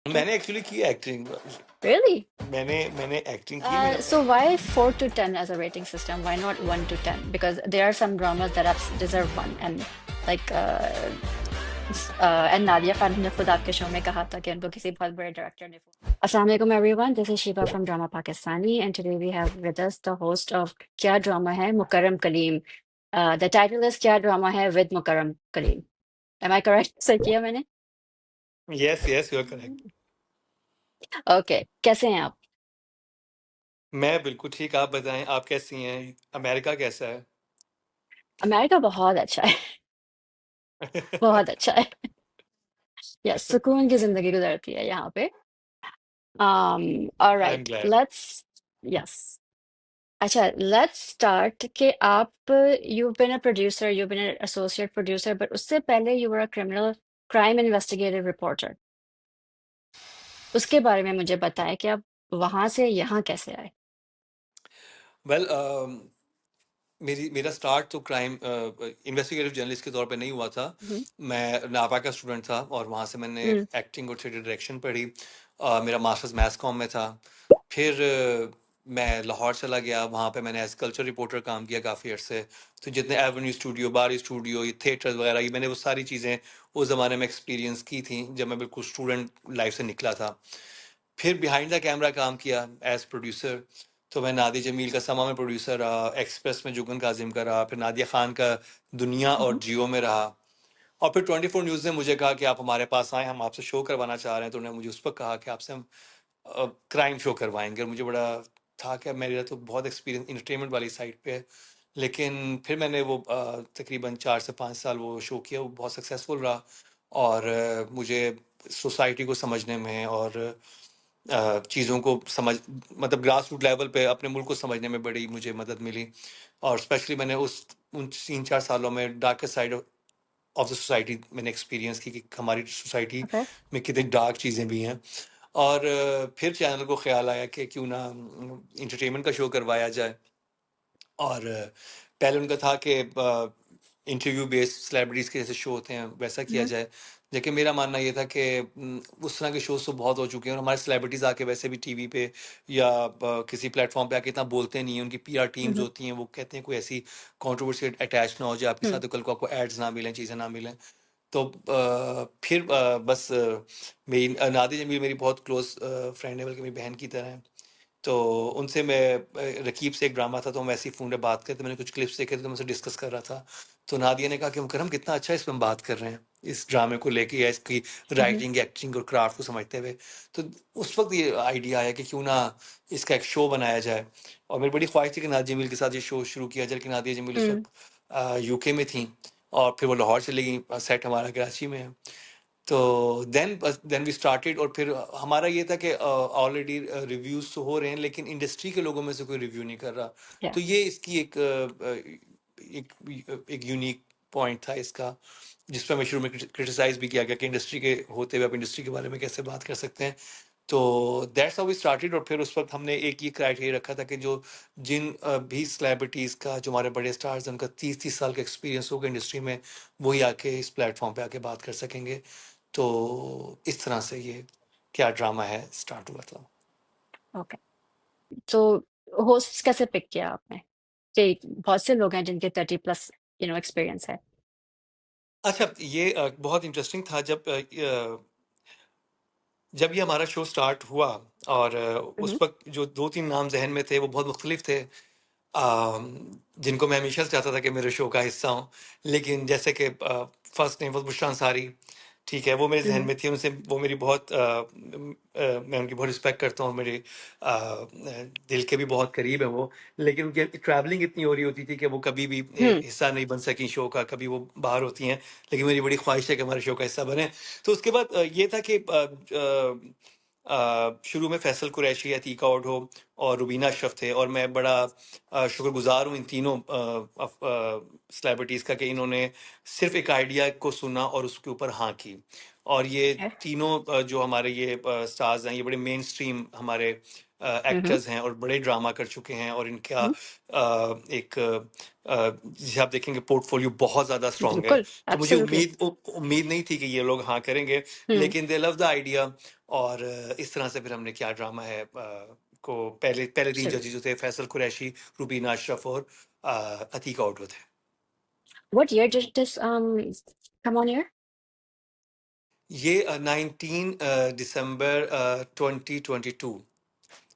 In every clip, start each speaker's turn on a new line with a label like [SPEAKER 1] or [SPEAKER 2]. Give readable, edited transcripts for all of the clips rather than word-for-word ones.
[SPEAKER 1] मैंने एक्चुअली की acting.
[SPEAKER 2] Really?
[SPEAKER 1] मैंने एक्टिंग की मैंने।
[SPEAKER 2] So why 4 to 10 as a rating system? Why not 1 to 10? Because there are some dramas that deserve 1 and like and Nadia Khan ने खुद आपके show में कहा था कि उनको किसी बहुत बड़े डायरेक्टर ने Assalamu alaikum everyone, this is Shiva from Drama Pakistani and today we have with us the host of Kya Drama Hai, Mukarram Kaleem. The title is Kya Drama Hai with Mukarram Kaleem. Am I correct? सही किया मैंने?
[SPEAKER 1] Yes yes, you are correct.
[SPEAKER 2] Okay, कैसे हैं आप?
[SPEAKER 1] मैं बिल्कुल ठीक, आप बताएं, आप कैसी हैं? अमेरिका कैसा है?
[SPEAKER 2] अमेरिका बहुत अच्छा है, बहुत अच्छा है। Yes, सुकून की जिंदगी गुजरती है यहाँ पे। All
[SPEAKER 1] I am
[SPEAKER 2] right,
[SPEAKER 1] glad.
[SPEAKER 2] yes. अच्छा, let's start कि आप you've been a producer, you've been an associate producer, but उससे पहले you were a crime investigative reporter. उसके बारे में मुझे बताएं कि आप वहां से यहाँ कैसे आए?
[SPEAKER 1] वेल, मेरा स्टार्ट तो क्राइम इन्वेस्टिगेटिव जर्नलिस्ट के तौर पे नहीं हुआ था।
[SPEAKER 2] हम्म,
[SPEAKER 1] मैं नापा का स्टूडेंट था और वहाँ से मैंने
[SPEAKER 2] हम्म,
[SPEAKER 1] एक्टिंग और थिएटर डायरेक्शन पढ़ी। मेरा मास्टर्स मैथ्स कॉम में था। फिर मैं लाहौर चला गया, वहाँ पे मैंने एज कल्चर रिपोर्टर काम किया काफ़ी अर्से। तो जितने एवेन्यू स्टूडियो, बारी स्टूडियो, ये थिएटर वगैरह, ये मैंने वो सारी चीज़ें उस ज़माने में एक्सपीरियंस की थी जब मैं बिल्कुल स्टूडेंट लाइफ से निकला था। फिर बिहाइंड द कैमरा काम किया एज प्रोड्यूसर। तो मैं नादिया जमील का समा में प्रोड्यूसर रहा, एक्सप्रेस में जुगन काजिम का रहा, फिर नादिया खान का दुनिया और
[SPEAKER 2] हम्म,
[SPEAKER 1] जियो में रहा। और फिर 24 न्यूज़ ने मुझे कहा कि आप हमारे पास आए, हम आपसे शो करवाना चाह रहे हैं। तो उन्होंने मुझे उस पर कहा कि आपसे हम क्राइम शो करवाएंगे। और मुझे बड़ा था कि मेरा तो बहुत एक्सपीरियंस इंटरटेनमेंट वाली साइड पे है। लेकिन फिर मैंने वो तकरीबन 4 से 5 साल वो शो किया, वो बहुत सक्सेसफुल रहा। और मुझे सोसाइटी को समझने में और चीज़ों को समझ, मतलब ग्रास रूट लेवल पे अपने मुल्क को समझने में बड़ी मुझे मदद मिली। और स्पेशली मैंने उन 3-4 सालों में darkest side of the society मैंने एक्सपीरियंस की कि हमारी सोसाइटी
[SPEAKER 2] okay.
[SPEAKER 1] में कितनी डार्क चीज़ें भी हैं। और फिर चैनल को ख्याल आया कि क्यों ना इंटरटेनमेंट का शो करवाया जाए। और पहले उनका था कि इंटरव्यू बेस्ड सेलिब्रिटीज़ के जैसे शो होते हैं वैसा किया
[SPEAKER 2] हम्म,
[SPEAKER 1] जाए। लेकिन मेरा मानना ये था कि उस तरह के शोज़ तो बहुत हो चुके हैं और हमारे सेलिब्रिटीज़ आके वैसे भी टीवी पे या किसी प्लेटफॉर्म पे आके इतना बोलते नहीं हैं। उनकी पीआर टीम्स
[SPEAKER 2] हम्म,
[SPEAKER 1] होती हैं, वो कहते हैं कोई ऐसी कंट्रोवर्सी अटैच ना हो जाए आपके
[SPEAKER 2] हम्म,
[SPEAKER 1] साथ, तो कल को आपको एड्स ना मिलें, चीज़ें ना मिलें। तो फिर बस मेरी नादिया जमील मेरी बहुत क्लोज फ्रेंड है, बल्कि मेरी बहन की तरह है। तो उनसे मैं रकीब से एक ड्रामा था तो हम वैसे ही फ़ोन पे बात करते, मैंने कुछ क्लिप्स देखे थे तो मैं उनसे डिस्कस कर रहा था। तो नादिया ने कहा कि मुकरम कितना अच्छा इस पे हम बात कर रहे हैं, इस ड्रामे को लेके या इसकी
[SPEAKER 2] हम्म,
[SPEAKER 1] राइटिंग, एक्टिंग और क्राफ्ट को समझते हुए। तो उस वक़्त ये आइडिया आया कि क्यों ना इसका एक शो बनाया जाए। और मेरी बड़ी ख्वाहिश थी कि नादिया जमील के साथ ये शो शुरू किया जाए, लेकिन नादिया जमील उस
[SPEAKER 2] हम्म,
[SPEAKER 1] वक़्त यूके में थीं और फिर वो लाहौर चली गईं, सेट हमारा कराची में है। तो देन वी स्टार्टेड। और फिर हमारा ये था कि ऑलरेडी रिव्यूज तो हो रहे हैं लेकिन इंडस्ट्री के लोगों में से कोई रिव्यू नहीं कर रहा।
[SPEAKER 2] yeah,
[SPEAKER 1] तो ये इसकी एक यूनिक पॉइंट था इसका, जिस पर हमें शुरू में क्रिटिसाइज भी किया गया कि इंडस्ट्री के होते हुए आप इंडस्ट्री के बारे में कैसे बात कर सकते हैं। तो दैट्स हाउ वी स्टार्टेड। और फिर उस वक्त हमने एक ये क्राइटेरिया रखा था कि जो जिन भी सेलिब्रिटीज़ का, जो हमारे बड़े स्टार्स हैं, उनका 30-30 साल का एक्सपीरियंस होगा इंडस्ट्री में, वही आके इस प्लेटफॉर्म पे आके बात कर सकेंगे। तो इस तरह से ये क्या ड्रामा है स्टार्ट हुआ था।
[SPEAKER 2] okay. तो होस्ट कैसे पिक किया आपने? कि बहुत से लोग हैं जिनके 30 प्लस एक्सपीरियंस है।
[SPEAKER 1] अच्छा, ये बहुत इंटरेस्टिंग था जब ये हमारा शो स्टार्ट हुआ। और उस
[SPEAKER 2] हम्म,
[SPEAKER 1] वक्त जो 2-3 नाम जहन में थे वो बहुत मुख्तलिफ थे, जिनको मैं हमेशा से चाहता था कि मेरे शो का हिस्सा हों। लेकिन जैसे कि फर्स्ट नेम वो बुशरा अंसारी, ठीक है, वो मेरे जहन
[SPEAKER 2] हम्म,
[SPEAKER 1] में थी। उनसे वो मेरी बहुत मैं उनकी बहुत रिस्पेक्ट करता हूँ, मेरे दिल के भी बहुत करीब है वो। लेकिन उनकी ट्रैवलिंग इतनी हो रही होती थी कि वो कभी भी
[SPEAKER 2] हम्म,
[SPEAKER 1] हिस्सा नहीं बन सकी शो का, कभी वो बाहर होती हैं। लेकिन मेरी बड़ी ख्वाहिश है कि हमारे शो का हिस्सा बने। तो उसके बाद ये था कि शुरू में फैसल कुरैशी, अतीका ओढो और रुबीना अशरफ थे। और मैं बड़ा शुक्रगुजार हूँ इन तीनों सेलिब्रिटीज़ का कि इन्होंने सिर्फ एक आइडिया को सुना और उसके ऊपर हाँ की। और ये
[SPEAKER 2] Okay.
[SPEAKER 1] तीनों जो हमारे ये स्टार्स हैं, ये बड़े मेन स्ट्रीम हमारे
[SPEAKER 2] हम्म।
[SPEAKER 1] एक्टर्स हैं और बड़े ड्रामा कर चुके हैं, और इनका एक जिसे आप देखेंगे पोर्टफोलियो बहुत ज़्यादा स्ट्रांग है।
[SPEAKER 2] बिल्कुल,
[SPEAKER 1] तो मुझे
[SPEAKER 2] एब्सोल्युटली।
[SPEAKER 1] उम्मीद नहीं थी कि ये लोग हाँ करेंगे,
[SPEAKER 2] हम्म।
[SPEAKER 1] लेकिन दे लव द आइडिया। और इस तरह से फिर हमने क्या ड्रामा है को पहले पहले तीन
[SPEAKER 2] चलो,
[SPEAKER 1] जजेस जो थे, फैसल कुरैशी, रुबीना अशरफ और अतीक आउटो थे।
[SPEAKER 2] what year did this come on here?
[SPEAKER 1] ये 19 दिसंबर 2022,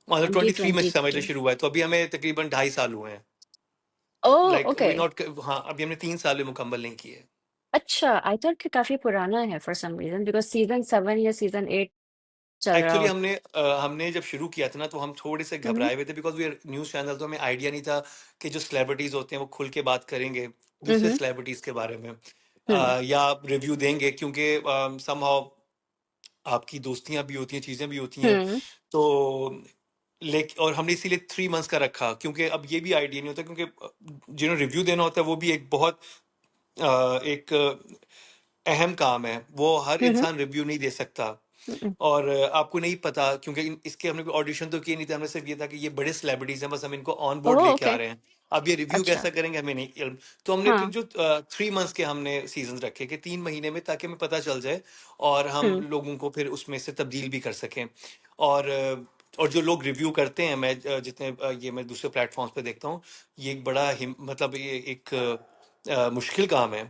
[SPEAKER 1] मतलब 23 में समझ लो
[SPEAKER 2] 2022।
[SPEAKER 1] शुरू हुआ है, तो अभी हमें तकरीबन 2.5 साल हुए हैं।
[SPEAKER 2] ओह,
[SPEAKER 1] लाइक वी
[SPEAKER 2] ओके।
[SPEAKER 1] नॉट, हाँ अभी हमने 3 साल में मुकम्मल नहीं किए।
[SPEAKER 2] अच्छा, आई थॉट कि काफी पुराना है for some reason, because season 7 या सीजन 8 चल रहा
[SPEAKER 1] एक्चुअली
[SPEAKER 2] हो।
[SPEAKER 1] हमने जब शुरू किया था ना, तो हम थोड़े से
[SPEAKER 2] हम्म।
[SPEAKER 1] घबराए हुए थे, बिकॉज वी न्यूज़ चैनल, तो हमें आइडिया नहीं था कि जो सेलिब्रिटीज होते हैं वो खुल के बात करेंगे दूसरे
[SPEAKER 2] हम्म।
[SPEAKER 1] सेलिब्रिटीज के बारे में,
[SPEAKER 2] हम्म।
[SPEAKER 1] या रिव्यू देंगे, क्योंकि समहाउ आपकी दोस्तियां भी होती हैं, चीजें भी होती हैं।
[SPEAKER 2] हम्म।
[SPEAKER 1] तो और हमने इसीलिए 3 मंथ्स का रखा, क्योंकि अब ये भी आइडिया नहीं होता, क्योंकि जिन्हें रिव्यू देना होता है वो भी एक बहुत एक अहम काम है, वो हर
[SPEAKER 2] हम्म।
[SPEAKER 1] इंसान रिव्यू नहीं दे सकता।
[SPEAKER 2] हम्म।
[SPEAKER 1] और आपको नहीं पता, क्योंकि इसके हमने कोई ऑडिशन तो किए नहीं थे, हमने सिर्फ ये था कि ये बड़े सेलिब्रिटीज हैं, बस हम इनको ऑन बोर्ड
[SPEAKER 2] ओह,
[SPEAKER 1] लेके आ
[SPEAKER 2] ओके।
[SPEAKER 1] रहे हैं, अब ये रिव्यू
[SPEAKER 2] अच्छा।
[SPEAKER 1] कैसा करेंगे हमें नहीं इल्म। तो हमने फिर
[SPEAKER 2] हाँ।
[SPEAKER 1] जो 3 मंथ्स के हमने सीजन रखे कि 3 महीने में, ताकि हमें पता चल जाए और हम
[SPEAKER 2] हम्म।
[SPEAKER 1] लोगों को फिर उसमें से तब्दील भी कर सकें। और और जो लोग रिव्यू करते हैं, मैं जितने ये मैं दूसरे प्लेटफॉर्म्स पे देखता हूँ, ये एक बड़ा मतलब ये एक मुश्किल काम है,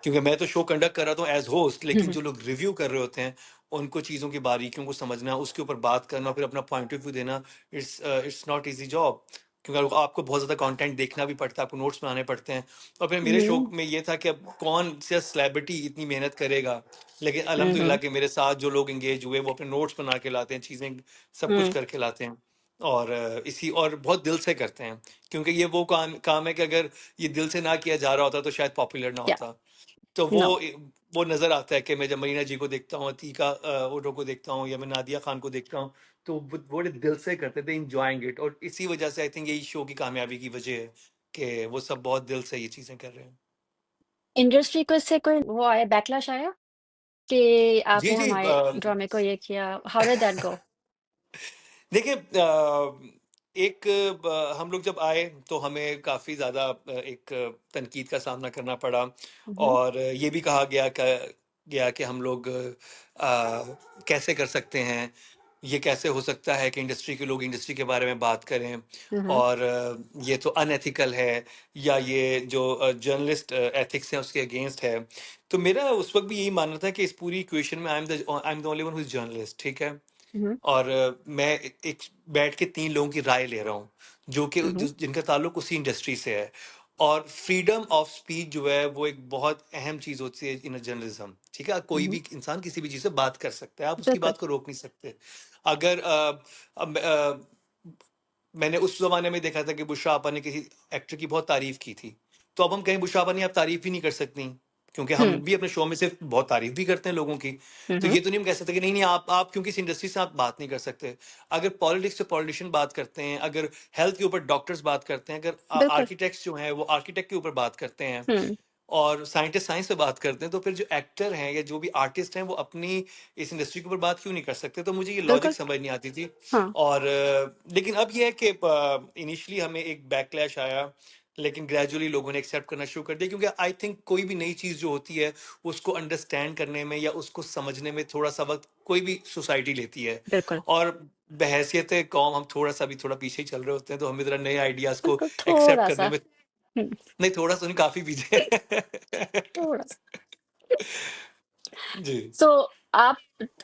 [SPEAKER 1] क्योंकि मैं तो शो कंडक्ट कर रहा था एज होस्ट, लेकिन
[SPEAKER 2] हम्म।
[SPEAKER 1] जो लोग रिव्यू कर रहे होते हैं उनको चीज़ों की बारीकियों को समझना, उसके ऊपर बात करना, फिर अपना पॉइंट ऑफ व्यू देना, इट्स नॉट इजी जॉब, क्योंकि आपको बहुत ज़्यादा कंटेंट देखना भी पड़ता है, आपको नोट्स बनाने पड़ते हैं। और फिर मेरे शो
[SPEAKER 2] हम्म।
[SPEAKER 1] में ये था कि अब कौन सा सेलिब्रिटी इतनी मेहनत करेगा, लेकिन अल्हम्दुलिल्लाह
[SPEAKER 2] हम्म।
[SPEAKER 1] कि मेरे साथ जो लोग एंगेज हुए वो अपने नोट्स बना के लाते हैं, चीज़ें सब कुछ
[SPEAKER 2] हम्म।
[SPEAKER 1] करके लाते हैं। और इसी और बहुत दिल से करते हैं, क्योंकि ये वो काम है कि अगर ये दिल से ना किया जा रहा होता तो शायद पॉपुलर ना
[SPEAKER 2] या।
[SPEAKER 1] होता। तो
[SPEAKER 2] नो।
[SPEAKER 1] वो नज़र आता है कि मैं जब मरीना जी को देखता हूँ, अतीका ओटो को देखता हूँ, या मैं नादिया खान को देखता हूँ, तो वो बड़े दिल से करते थे, इंजॉइंग इट। और इसी वजह से आई थिंक यही शो की कामयाबी की वजह है कि वो सब बहुत दिल से ये चीज़ें कर रहे हैं।
[SPEAKER 2] इंडस्ट्री को इससे कोई वो आया, बैकलैश आया कि
[SPEAKER 1] जी
[SPEAKER 2] आपने
[SPEAKER 1] जी।
[SPEAKER 2] हमारे ड्रामे को ये किया? How did that go?
[SPEAKER 1] देखिए एक हम लोग जब आए तो हमें काफ़ी ज़्यादा एक तनकीद का सामना करना पड़ा,
[SPEAKER 2] हम्म।
[SPEAKER 1] और ये भी कहा गया कि हम लोग कैसे कर सकते हैं, ये कैसे हो सकता है कि इंडस्ट्री के लोग इंडस्ट्री के बारे में बात करें,
[SPEAKER 2] हम्म।
[SPEAKER 1] और ये तो अनएथिकल है, या ये जो जर्नलिस्ट एथिक्स हैं उसके अगेंस्ट है। तो मेरा उस वक्त भी यही मानना था कि इस पूरी इक्वेशन में I am the only one who is journalist, ठीक है।
[SPEAKER 2] हम्म।
[SPEAKER 1] और मैं एक बैठ के 3 लोगों की राय ले रहा हूँ, जो कि
[SPEAKER 2] हम्म।
[SPEAKER 1] जिनका ताल्लुक उसी इंडस्ट्री से है। और फ्रीडम ऑफ स्पीच जो है वो एक बहुत अहम चीज होती है इन जर्नलिज्म, ठीक है। कोई
[SPEAKER 2] हम्म।
[SPEAKER 1] भी इंसान किसी भी चीज से बात कर सकता है, आप उसकी
[SPEAKER 2] बिल्कुल।
[SPEAKER 1] बात को रोक नहीं सकते। अगर मैंने उस जमाने में देखा था कि बुशरा आपा ने किसी एक्टर की बहुत तारीफ की थी, तो अब हम कहें बुशरा आपा ने आप तारीफ ही नहीं कर सकती, क्योंकि हम
[SPEAKER 2] हम्म।
[SPEAKER 1] भी अपने शो में सिर्फ बहुत तारीफ भी करते हैं लोगों की। तो
[SPEAKER 2] हम्म।
[SPEAKER 1] ये तो नहीं हम कह सकते कि नहीं नहीं, आप क्योंकि इस इंडस्ट्री से आप बात नहीं कर सकते। अगर पॉलिटिक्स से पॉलिटिशियन बात करते हैं, अगर हेल्थ के ऊपर डॉक्टर्स बात करते हैं, अगर
[SPEAKER 2] बिल्कुल।
[SPEAKER 1] आर्किटेक्ट्स जो हैं वो आर्किटेक्ट के ऊपर बात करते हैं,
[SPEAKER 2] हम्म।
[SPEAKER 1] और साइंटिस्ट साइंस पे बात करते हैं, तो फिर जो एक्टर हैं या जो भी आर्टिस्ट हैं वो अपनी इस इंडस्ट्री के ऊपर बात क्यों नहीं कर सकते। तो मुझे ये लॉजिक
[SPEAKER 2] बिल्कुल।
[SPEAKER 1] समझ नहीं आती थी।
[SPEAKER 2] हाँ।
[SPEAKER 1] और लेकिन अब ये है कि इनिशियली हमें एक बैकलैश आया, लेकिन ग्रेजुअली लोगों ने एक्सेप्ट करना शुरू कर दिया, क्योंकि आई थिंक कोई भी नई चीज़ जो होती है उसको अंडरस्टैंड करने में या उसको समझने में थोड़ा सा वक्त कोई भी सोसाइटी लेती है।
[SPEAKER 2] बिल्कुल।
[SPEAKER 1] और बहैसियत कौम हम थोड़ा पीछे ही चल रहे होते हैं, तो हमें ज़रा नए आइडियाज़ को
[SPEAKER 2] बिल्कुल,
[SPEAKER 1] एक्सेप्ट
[SPEAKER 2] थोड़ा
[SPEAKER 1] करने
[SPEAKER 2] सा।
[SPEAKER 1] में,
[SPEAKER 2] हम्म।
[SPEAKER 1] नहीं थोड़ा सा नहीं, काफ़ी पीछे।
[SPEAKER 2] थोड़ा सा।
[SPEAKER 1] जी
[SPEAKER 2] सो आप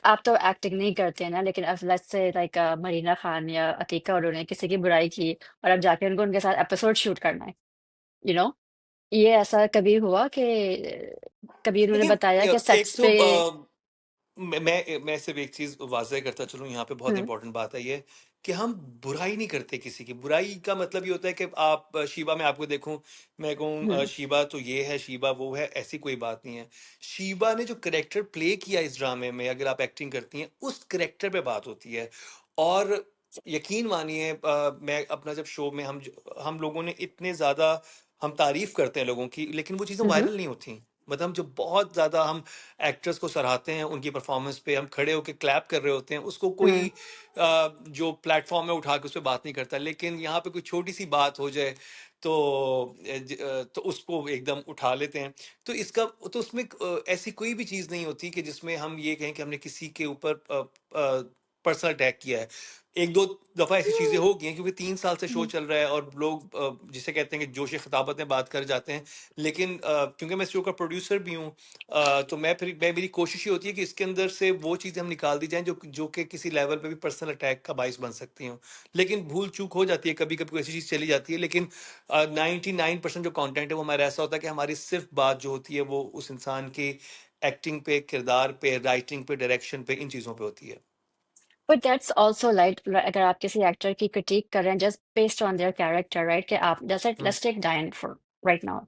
[SPEAKER 2] आप तो एक्टिंग नहीं करते हैं ना, लेकिन अब let's say like Marina Khan या अतीका, और उन्होंने किसी की बुराई की और अब जाके उनको उनके साथ एपिसोड शूट करना है, यू नो ये ऐसा कभी हुआ कि कभी उन्होंने
[SPEAKER 1] देखिए,
[SPEAKER 2] बताया कि
[SPEAKER 1] एक
[SPEAKER 2] सेट्स
[SPEAKER 1] तो
[SPEAKER 2] पे?
[SPEAKER 1] मैं सिर्फ एक चीज वाज़ेह करता चलूं, यहाँ पे बहुत
[SPEAKER 2] हम्म।
[SPEAKER 1] इंपॉर्टेंट बात है ये, कि हम बुराई नहीं करते किसी की। बुराई का मतलब ये होता है कि आप शीबा में आपको देखूं, मैं कहूँ
[SPEAKER 2] हम्म।
[SPEAKER 1] शीबा तो ये है, शीबा वो है, ऐसी कोई बात नहीं है। शीबा ने जो करेक्टर प्ले किया इस ड्रामे में, अगर आप एक्टिंग करती हैं उस करेक्टर पे बात होती है। और यकीन मानिए, मैं अपना जब शो में हम लोगों ने इतने ज्यादा हम तारीफ करते हैं लोगों की, लेकिन वो चीजें
[SPEAKER 2] हम्म।
[SPEAKER 1] वायरल नहीं होती। मतलब हम जो बहुत ज़्यादा हम एक्टर्स को सराहते हैं, उनकी परफ़ॉर्मेंस पे हम खड़े होके क्लैप कर रहे होते हैं, उसको कोई
[SPEAKER 2] हुँ।
[SPEAKER 1] जो प्लेटफ़ॉर्म है उठा के उस पे बात नहीं करता। लेकिन यहाँ पे कोई छोटी-सी बात हो जाए तो तो उसको एकदम उठा लेते हैं। तो इसका तो उसमें ऐसी कोई भी चीज़ नहीं होती कि जिसमें हम ये कहें कि हमने किसी के ऊपर पर्सनल अटैक किया है। 1-2 दफ़ा ऐसी चीज़ें हो गई हैं क्योंकि 3 साल से शो
[SPEAKER 2] हुँ।
[SPEAKER 1] चल रहा है और लोग जिसे कहते हैं कि जोश-ए-ख़िताबत में बात कर जाते हैं। लेकिन क्योंकि मैं इस शो का प्रोड्यूसर भी हूँ, मैं मेरी कोशिश ये होती है कि इसके अंदर से वो चीज़ें हम निकाल दी जाएँ जो कि किसी लेवल पे भी पर्सनल अटैक का बाइस बन सकती हों। लेकिन भूल-चूक हो जाती है, कभी-कभी कोई ऐसी चीज़ चली जाती है, लेकिन 99% जो कंटेंट है वो हमारा ऐसा होता है कि हमारी सिर्फ़ बात जो होती है वो उस इंसान की एक्टिंग पे, किरदार पे, राइटिंग पे, डायरेक्शन पे, इन चीज़ों पे होती है।
[SPEAKER 2] बट दैट्स आल्सो लाइक अगर आप किसी एक्टर की क्रिटिक कर रहे हैं just based on their character, right? कि आप जैसे
[SPEAKER 1] हुँ।
[SPEAKER 2] लेट्स टेक डायन फॉर राइट नाउ,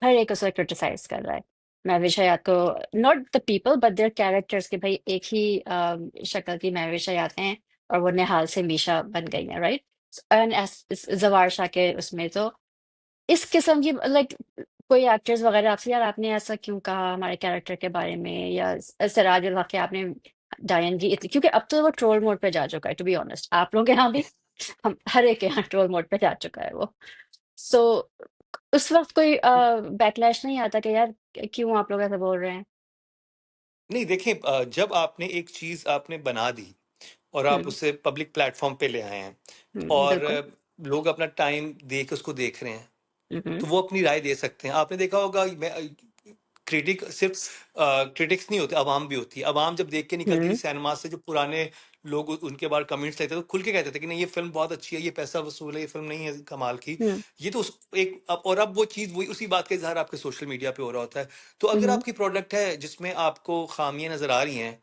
[SPEAKER 2] हर एक उसे क्रिटिसाइज कर रहा है। महविश हयात को, not the people but their characters, कि भाई एक ही शक्ल की महविश हयात हैं और वो निहाल से मीशा बन गई हैं, राइट? एंड जवार शाह के उसमें तो इस किस्म की लाइक कोई एक्टर्स वगैरह आपसे, यार आपने ऐसा क्यों कहा हमारे कैरेक्टर के बारे में, या सिराज उल हक के आपने डायन की क्योंकि अब तो वो ट्रोल मोड पे जा चुका है, टू बी ऑनेस्ट आप लोगों के यहाँ भी, हम हर एक के यहाँ ट्रोल मोड पे जा चुका है वो। सो उस वक्त कोई बैकलैश नहीं आता कि यार क्यों आप लोग ऐसा बोल रहे हैं?
[SPEAKER 1] नहीं देखिए, जब आपने एक चीज़ आपने बना दी और आप
[SPEAKER 2] हम्म।
[SPEAKER 1] उसे पब्लिक प्लेटफ़ॉर्म पे ले आए हैं और
[SPEAKER 2] बिल्कुल।
[SPEAKER 1] लोग अपना टाइम दे के उसको देख रहे हैं,
[SPEAKER 2] हम्म।
[SPEAKER 1] तो वो अपनी राय दे सकते हैं। आपने देखा होगा क्रिटिक सिर्फ़ क्रिटिक्स नहीं होते, अवाम भी होती है। अवाम जब देख के निकलती थी
[SPEAKER 2] हम्म।
[SPEAKER 1] सिनेमा से, जो पुराने लोग उनके बारे कमेंट्स लेते थे, तो खुल के कहते थे कि नहीं ये फ़िल्म बहुत अच्छी है, ये पैसा वसूल है, ये फ़िल्म नहीं है कमाल की।
[SPEAKER 2] हम्म।
[SPEAKER 1] ये तो उस एक अब और अब वो चीज़ वही उसी बात का इज़हार आपके सोशल मीडिया पे हो रहा होता है। तो अगर
[SPEAKER 2] हम्म।
[SPEAKER 1] आपकी प्रोडक्ट है जिसमें आपको ख़ामियाँ नज़र आ रही हैं,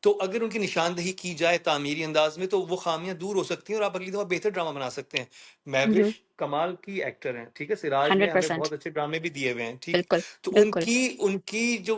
[SPEAKER 1] तो अगर उनकी निशानदेही की जाए तामीरी अंदाज में, तो वो खामियां दूर हो सकती हैं और आप अगली दफा बेहतर ड्रामा बना सकते हैं।
[SPEAKER 2] हम्म।
[SPEAKER 1] महविश कमाल की एक्टर हैं, ठीक है, सिराज ने
[SPEAKER 2] हंड्रेड
[SPEAKER 1] हमें
[SPEAKER 2] परसेंट
[SPEAKER 1] बहुत अच्छे ड्रामे भी दिए हुए हैं, ठीक।
[SPEAKER 2] बिल्कुल।
[SPEAKER 1] तो
[SPEAKER 2] बिल्कुल।
[SPEAKER 1] उनकी उनकी जो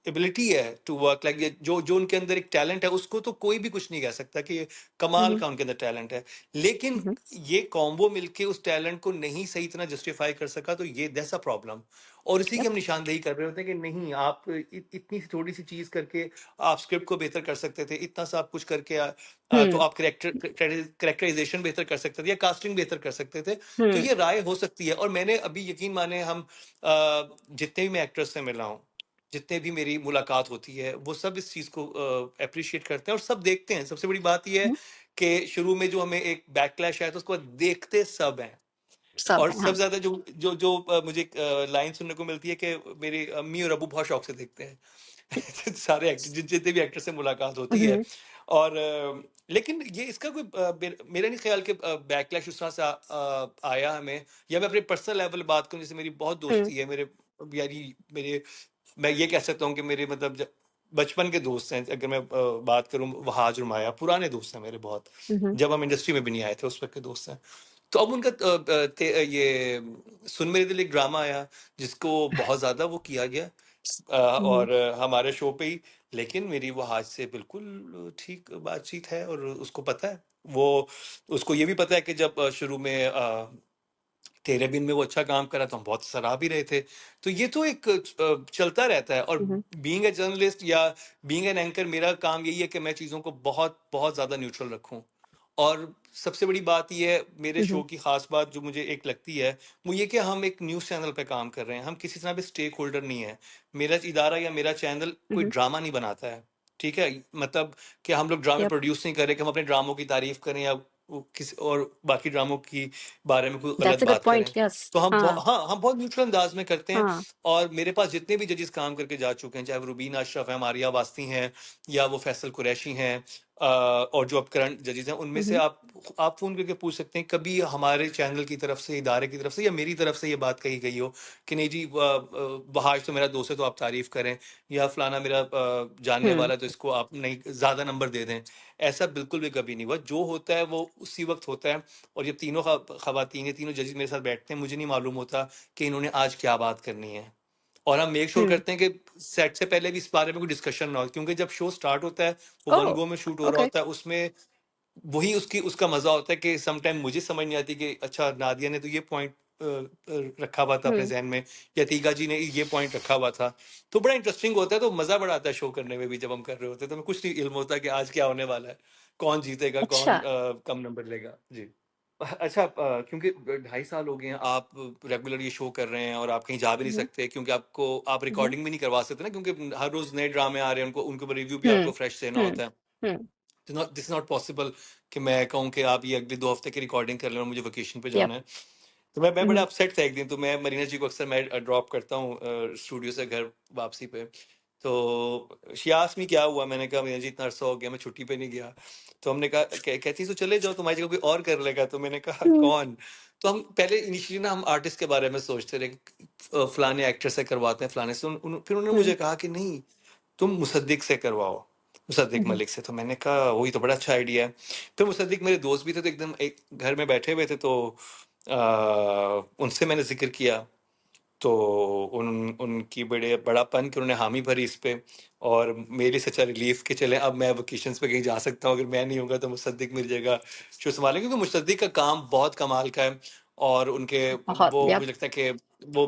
[SPEAKER 1] एबिलिटी है टू वर्क लाइक, जो जो उनके अंदर एक टैलेंट है, उसको तो कोई भी कुछ नहीं कह सकता कि ये कमाल
[SPEAKER 2] हम्म।
[SPEAKER 1] का उनके अंदर टैलेंट है। लेकिन
[SPEAKER 2] हम्म।
[SPEAKER 1] ये कॉम्बो मिलके उस टैलेंट को नहीं सही तरह जस्टिफाई कर सका, तो ये दैट्स अ प्रॉब्लम। और इसी की
[SPEAKER 2] यप।
[SPEAKER 1] हम निशानदेही कर रहे होते हैं कि नहीं, आप इतनी सी थोड़ी सी चीज करके आप स्क्रिप्ट को बेहतर कर सकते थे, इतना सा आप कुछ करके तो
[SPEAKER 2] हम्म।
[SPEAKER 1] आप करेक्टराइजेशन बेहतर कर सकते थे या कास्टिंग बेहतर कर सकते थे। तो
[SPEAKER 2] हम्म।
[SPEAKER 1] ये राय हो सकती है। और मैंने अभी, यकीन माने, जितने भी मैं एक्टर्स से मिला हूँ, जितने भी मेरी मुलाकात होती है, वो सब इस चीज़ को अप्रिशिएट करते हैं और सब देखते हैं। सबसे बड़ी बात ये है
[SPEAKER 2] हम्म।
[SPEAKER 1] कि शुरू में जो हमें एक बैकलैश आया था, उसको देखते सब हैं।
[SPEAKER 2] सब
[SPEAKER 1] और
[SPEAKER 2] है,
[SPEAKER 1] सबसे
[SPEAKER 2] हाँ।
[SPEAKER 1] ज़्यादा मुझे लाइन सुनने को मिलती है कि मेरी अम्मी और अबू बहुत शौक से देखते हैं। सारे एक्टर, जितने भी एक्टर से मुलाकात होती है।
[SPEAKER 2] हम्म।
[SPEAKER 1] और लेकिन ये इसका कोई मेरा नहीं ख्याल कि बैकलैश उस तरह से आया हमें, या मैं अपने पर्सनल लेवल बात करूं, जैसे मेरी बहुत
[SPEAKER 2] हम्म।
[SPEAKER 1] दोस्ती है, मेरे यारी मेरे मैं ये कह सकता हूँ कि मेरे मतलब बचपन के दोस्त हैं। अगर मैं बात करूं, वहाज और माया पुराने दोस्त हैं मेरे बहुत,
[SPEAKER 2] हम्म।
[SPEAKER 1] जब हम इंडस्ट्री में भी नहीं आए थे उस वक्त के दोस्त हैं। तो अब उनका ये सुन मेरे दिल एक ड्रामा आया, जिसको बहुत ज्यादा वो किया गया
[SPEAKER 2] हम्म।
[SPEAKER 1] और हमारे शो पे ही। लेकिन मेरी वो आज से बिल्कुल ठीक बातचीत है और उसको पता है, वो उसको ये भी पता है कि जब शुरू में तेरे बिन में वो अच्छा काम करा, तो हम बहुत सराह भी रहे थे। तो ये तो एक चलता रहता है। और
[SPEAKER 2] हम्म।
[SPEAKER 1] बीइंग अ जर्नलिस्ट या बीइंग एन एंकर, मेरा काम यही है कि मैं चीज़ों को बहुत बहुत ज़्यादा न्यूट्रल रखूं। और सबसे बड़ी बात ये है, मेरे
[SPEAKER 2] हम्म।
[SPEAKER 1] शो की खास बात जो मुझे एक लगती है, वो ये कि हम एक न्यूज़ चैनल पे काम कर रहे हैं, हम किसी तरह भी स्टेक होल्डर नहीं है। मेरा इदारा या मेरा चैनल कोई
[SPEAKER 2] हम्म।
[SPEAKER 1] ड्रामा नहीं बनाता है, ठीक है। मतलब कि हम लोग ड्रामे
[SPEAKER 2] यप।
[SPEAKER 1] प्रोड्यूस नहीं कर रहे कि हम अपने ड्रामों की तारीफ करें या किसी और बाकी ड्रामों की बारे में कोई गलत
[SPEAKER 2] दैट्स अ गुड
[SPEAKER 1] बात
[SPEAKER 2] पॉइंट,
[SPEAKER 1] करें।
[SPEAKER 2] यस।
[SPEAKER 1] तो हम
[SPEAKER 2] हाँ।
[SPEAKER 1] हाँ, हम बहुत न्यूट्रल अंदाज में करते हैं।
[SPEAKER 2] हाँ।
[SPEAKER 1] और मेरे पास जितने भी जजेस काम करके जा चुके हैं, चाहे वो रुबीना अशरफ है, मारिया वास्ती हैं, या वो फैसल कुरैशी हैं, और जो अब करंट जजेस हैं, उनमें से
[SPEAKER 2] हम्म।
[SPEAKER 1] आप फोन करके पूछ सकते हैं, कभी हमारे चैनल की तरफ से, इदारे की तरफ से या मेरी तरफ से ये बात कही गई हो कि नहीं जी, वहाज तो मेरा दोस्त है तो आप तारीफ करें, या फलाना मेरा जानने
[SPEAKER 2] हम्म।
[SPEAKER 1] वाला है तो इसको आप नहीं ज्यादा नंबर दे दें। ऐसा बिल्कुल भी कभी नहीं हुआ। जो होता है वो उसी वक्त होता है। और ये तीनों खवातीन, ये तीनों जजेस मेरे साथ बैठते हैं, मुझे नहीं मालूम होता कि इन्होंने आज क्या बात करनी है। और हम मेक श्योर
[SPEAKER 2] हम्म।
[SPEAKER 1] करते हैं कि सेट से पहले भी इस बारे में कोई डिस्कशन ना हो, क्योंकि जब शो स्टार्ट होता है, वो वन
[SPEAKER 2] ओह।
[SPEAKER 1] गो में शूट हो रहा
[SPEAKER 2] ओके।
[SPEAKER 1] होता है, उसमें वही उसका मजा होता है कि सम टाइम मुझे समझ नहीं आती कि अच्छा नादिया ने तो ये पॉइंट रखा हुआ था अपने
[SPEAKER 2] हम्म।
[SPEAKER 1] जहन में, या तीगा जी ने ये पॉइंट रखा हुआ था, तो बड़ा इंटरेस्टिंग होता है, तो मजा बड़ा आता है शो करने में भी। जब हम कर रहे होते हैं तो हमें कुछ नहीं इल्म होता कि आज क्या होने वाला है, कौन जीतेगा,
[SPEAKER 2] अच्छा।
[SPEAKER 1] कौन कम नंबर लेगा जी। अच्छा, क्योंकि 2.5 साल हो गए हैं आप रेगुलर ये शो कर रहे हैं, और आप कहीं जा भी नहीं
[SPEAKER 2] हम्म।
[SPEAKER 1] सकते, क्योंकि आपको आप
[SPEAKER 2] हम्म।
[SPEAKER 1] रिकॉर्डिंग भी नहीं करवा सकते ना, क्योंकि हर रोज नए ड्रामे आ रहे हैं, उनको उनके ऊपर रिव्यू भी
[SPEAKER 2] हम्म।
[SPEAKER 1] आपको फ्रेश देना
[SPEAKER 2] हम्म।
[SPEAKER 1] होता है।
[SPEAKER 2] हम्म।
[SPEAKER 1] दिस नॉट पॉसिबल कि मैं कहूँ कि आप ये अगले 2 हफ्ते की रिकॉर्डिंग कर लें और मुझे वेकेशन पे
[SPEAKER 2] यप।
[SPEAKER 1] जाना है। तो मैं बड़ा
[SPEAKER 2] हम्म।
[SPEAKER 1] अपसेट था एक दिन, तो मैं मरीना जी को अक्सर मैं ड्रॉप करता हूँ स्टूडियो से घर वापसी पे। तो शी आस्क्ड मी क्या हुआ, मैंने कहा मरीना जी इतना अरसा हो गया मैं छुट्टी पे नहीं गया। तो हमने कहा कहती तो चले जाओ, तुम्हारी जगह कोई और कर लेगा। तो मैंने कहा
[SPEAKER 2] हम्म।
[SPEAKER 1] कौन? तो हम पहले इनिशियली ना हम आर्टिस्ट के बारे में सोचते रहे कि, फलाने एक्टर से करवाते हैं, फलाने से फिर उन्होंने
[SPEAKER 2] हम्म।
[SPEAKER 1] मुझे कहा कि नहीं, तुम मुसद्दिक से करवाओ, मुसद्दिक
[SPEAKER 2] हम्म।
[SPEAKER 1] मलिक से। तो मैंने कहा वही तो बड़ा अच्छा आइडिया है। फिर मुसद्दिक मेरे दोस्त भी थे, तो एकदम एक घर में बैठे हुए थे, तो उनसे मैंने जिक्र किया, तो उन उनकी बड़ापन कि उन्होंने हामी भरी इस पे, और मेरे लिए सच्चा रिलीफ कि चले अब मैं वेकेशंस पे कहीं जा सकता हूँ, अगर मैं नहीं होगा तो मुसद्दिक मिल जाएगा शो संभालें, क्योंकि मुसद्दिक का काम बहुत कमाल का है। और उनके
[SPEAKER 2] बहुत।
[SPEAKER 1] वो
[SPEAKER 2] यप।
[SPEAKER 1] मुझे लगता है कि वो